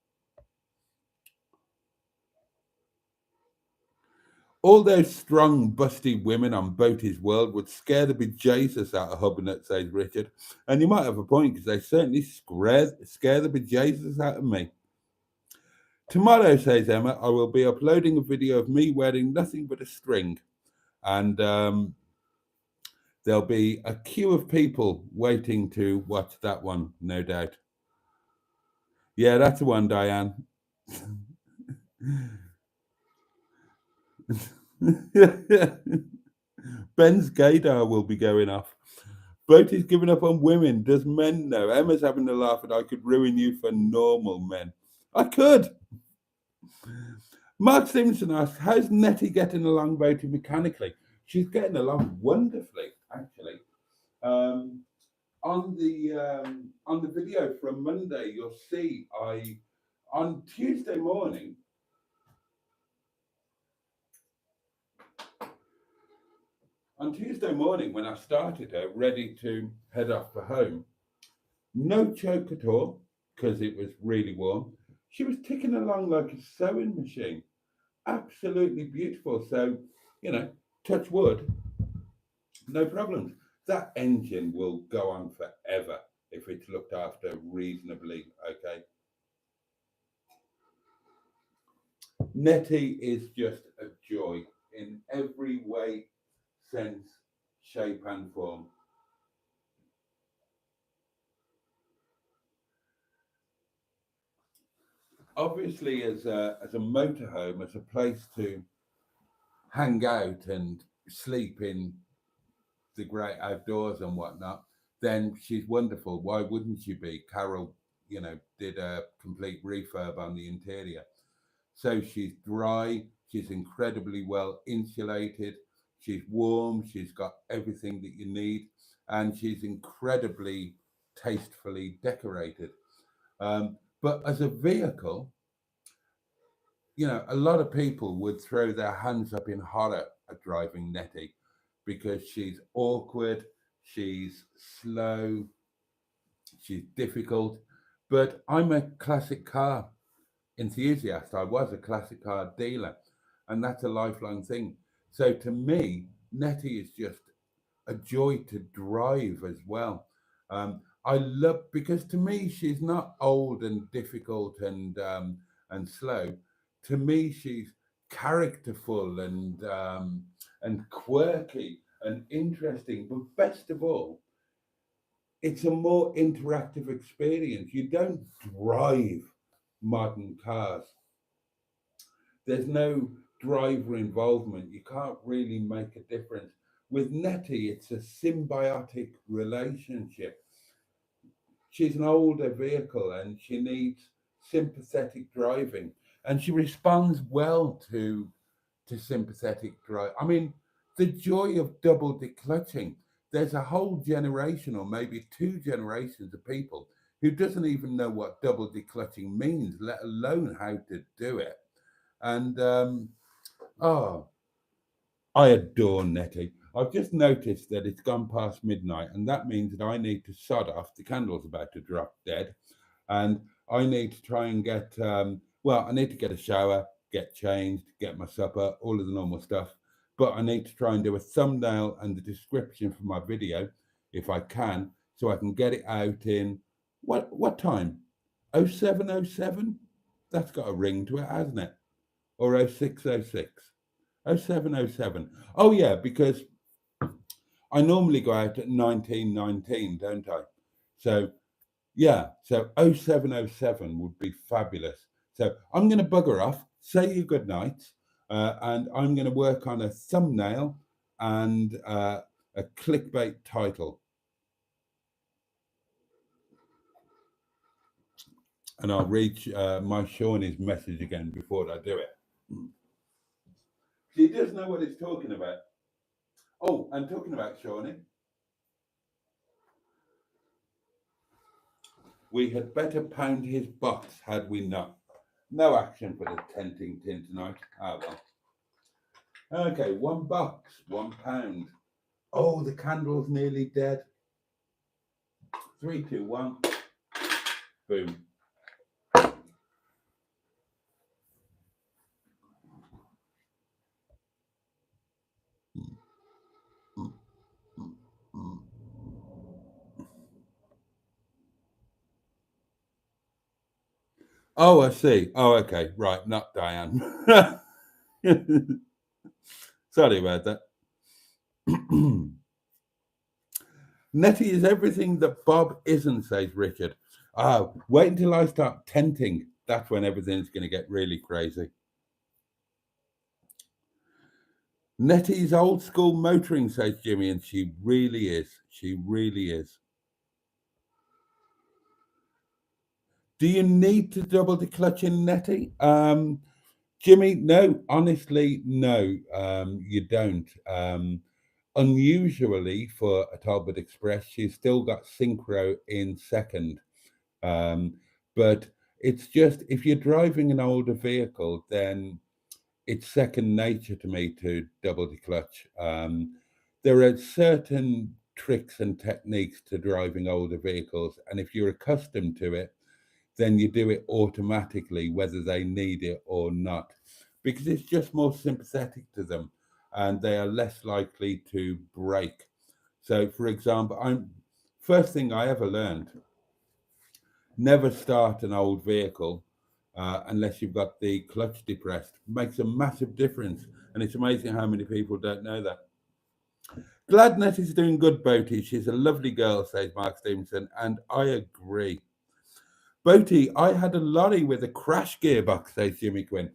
All those strong, busty women on Boaty's World would scare the bejesus out of Hubnut, says Richard. And you might have a point, because they certainly scare the bejesus out of me. Tomorrow, says Emma, I will be uploading a video of me wearing nothing but a string. And there'll be a queue of people waiting to watch that one, no doubt. Yeah, that's the one, Diane. Ben's gaydar will be going off. Boaty's given up on women. Does men know? Emma's having a laugh, and I could ruin you for normal men. I could. Mark Simpson asks, how's Nettie getting along, Boaty, mechanically? She's getting along wonderfully, actually. On the video from Monday, you'll see on Tuesday morning. On Tuesday morning, when I started her, ready to head off for home, no choke at all, because it was really warm. She was ticking along like a sewing machine. Absolutely beautiful. So, touch wood, no problems. That engine will go on forever if it's looked after reasonably, okay? Nettie is just a joy in every way, sense, shape, and form. Obviously, as a motorhome, as a place to hang out and sleep in the great outdoors and whatnot, then she's wonderful. Why wouldn't she be? Carol, did a complete refurb on the interior. So she's dry, she's incredibly well insulated, she's warm, she's got everything that you need, and she's incredibly tastefully decorated. But as a vehicle, a lot of people would throw their hands up in horror at driving Nettie, because she's awkward, she's slow, she's difficult. But I'm a classic car enthusiast. I was a classic car dealer, and that's a lifelong thing. So to me, Nettie is just a joy to drive as well. I love, because to me she's not old and difficult and slow. To me, she's characterful and quirky and interesting. But best of all, it's a more interactive experience. You don't drive modern cars. There's no driver involvement. You can't really make a difference. With Nettie, it's a symbiotic relationship. She's an older vehicle and she needs sympathetic driving, and she responds well to sympathetic drive. I mean, the joy of double declutching. There's a whole generation, or maybe two generations of people who doesn't even know what double declutching means, let alone how to do it. And oh, I adore Nettie. I've just noticed that it's gone past midnight, and that means that I need to sod off. The candle's about to drop dead, and I need to try and get well, I need to get a shower, get changed, get my supper, all of the normal stuff. But I need to try and do a thumbnail and the description for my video if I can, so I can get it out in what time? 0707? That's got a ring to it, hasn't it? Or 0606? 0707. Oh yeah, because I normally go out at 1919, don't I? So yeah, so 0707 would be fabulous. So I'm going to bugger off, say you good night, and I'm going to work on a thumbnail and a clickbait title. And I'll read my Shawnee's message again before I do it. He does know what he's talking about. Oh, and talking about Shawnee, we had better pound his box had we not. No action for the tenting tin tonight. Ah, well. Okay, £1, £1. Oh, the candle's nearly dead. 3, 2, 1. Boom. Oh, I see. Oh, okay. Right, not Diane. Sorry about that. Nettie is everything that Bob isn't, says Richard. Ah, wait until I start tenting. That's when everything's going to get really crazy. Nettie's old school motoring, says Jimmy, and she really is. She really is. Do you need to double the clutch in Nettie? Jimmy, no, honestly, no, you don't. Unusually for a Talbot Express, she's still got synchro in second. But it's just if you're driving an older vehicle, then it's second nature to me to double the clutch. There are certain tricks and techniques to driving older vehicles, and if you're accustomed to it, then you do it automatically, whether they need it or not, because it's just more sympathetic to them and they are less likely to break. So, for example, first thing I ever learned, never start an old vehicle unless you've got the clutch depressed. Makes a massive difference, and it's amazing how many people don't know that. Gladness is doing good, Boaty. She's a lovely girl, says Mark Stevenson, and I agree. Boaty, I had a lorry with a crash gearbox, says Jimmy Quinn.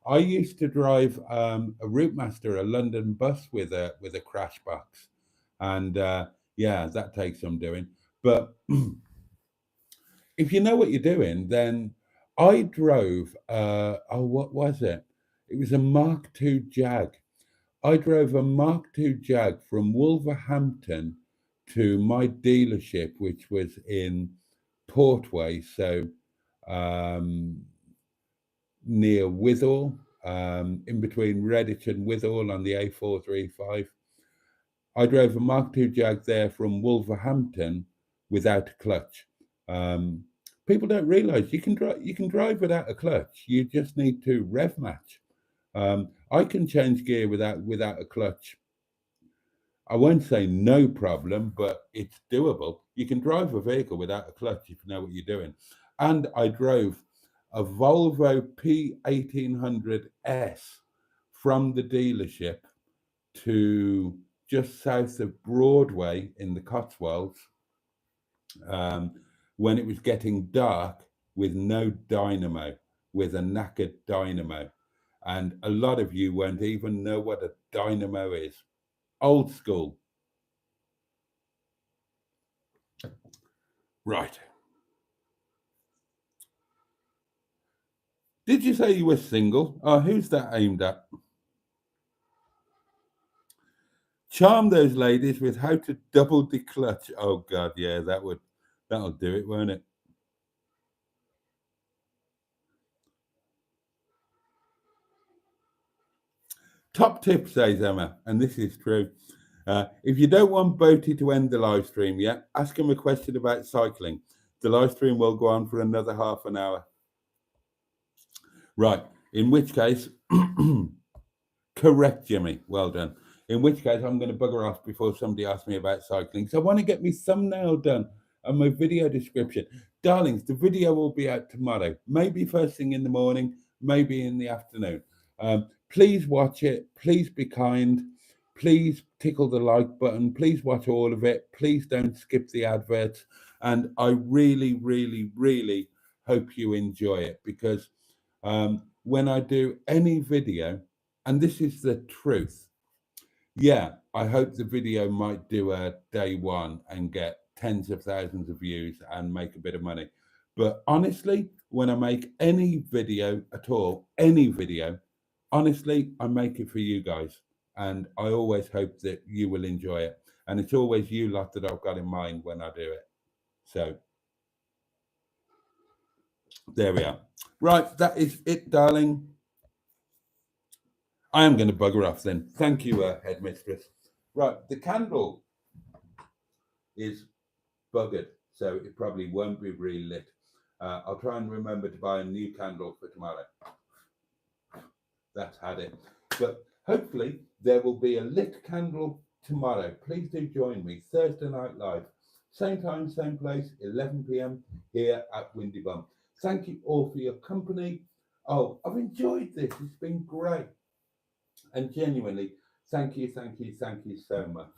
I used to drive a Route Master, a London bus with a crash box, and yeah, that takes some doing. But if you know what you're doing, then I drove. Oh, what was it? It was a Mark II Jag. I drove a Mark II Jag from Wolverhampton to my dealership, which was in Portway, so um, near Withall, in between Redditch and Withall on the A435. I drove a Mark II Jag there from Wolverhampton without a clutch. Um, People don't realise you can drive. You can drive without a clutch. You just need to rev match. I can change gear without a clutch. I won't say no problem, but it's doable. You can drive a vehicle without a clutch if you know what you're doing. And I drove a Volvo P1800S from the dealership to just south of Broadway in the Cotswolds um, when it was getting dark with no dynamo, with a knackered dynamo. And a lot of you won't even know what a dynamo is. Old school. Right. Did you say you were single? Oh, who's that aimed at? Charm those ladies with how to double declutch. Oh God, yeah, that'll do it, won't it? Top tip, says Emma, and this is true. If you don't want Boaty to end the live stream yet, ask him a question about cycling. The live stream will go on for another half an hour. Right, in which case, correct, Jimmy. Well done. In which case, I'm going to bugger off before somebody asks me about cycling. So I want to get my thumbnail done and my video description. Darlings, the video will be out tomorrow, maybe first thing in the morning, maybe in the afternoon. Please watch it. Please be kind. Please tickle the like button. Please watch all of it. Please don't skip the adverts. And I really, really, really hope you enjoy it, because when I do any video, and this is the truth, yeah, I hope the video might do a day one and get tens of thousands of views and make a bit of money. But honestly, when I make any video at all, any video, honestly, I make it for you guys. And I always hope that you will enjoy it. And it's always you lot that I've got in mind when I do it. So there we are. Right, that is it, darling. I am going to bugger off then. Thank you, headmistress. Right, the candle is buggered, so it probably won't be relit. I'll try and remember to buy a new candle for tomorrow. That's had it. But hopefully there will be a lit candle tomorrow. Please do join me, Thursday Night Live. Same time, same place, 11 p.m. here at Windy Bum. Thank you all for your company. Oh, I've enjoyed this. It's been great. And genuinely, thank you so much.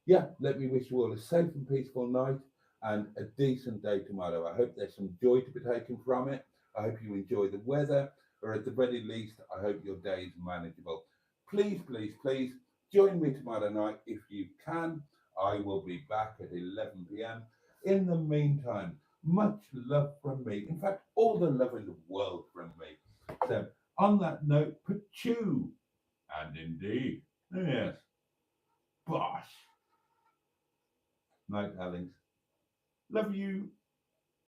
Yeah, let me wish you all a safe and peaceful night and a decent day tomorrow. I hope there's some joy to be taken from it. I hope you enjoy the weather, or at the very least, I hope your day is manageable. Please, please, please join me tomorrow night if you can. I will be back at 11 p.m. In the meantime, much love from me. In fact, all the love in the world from me. So, on that note, pachu, and indeed, yes, bosh. Night, darlings. Love you.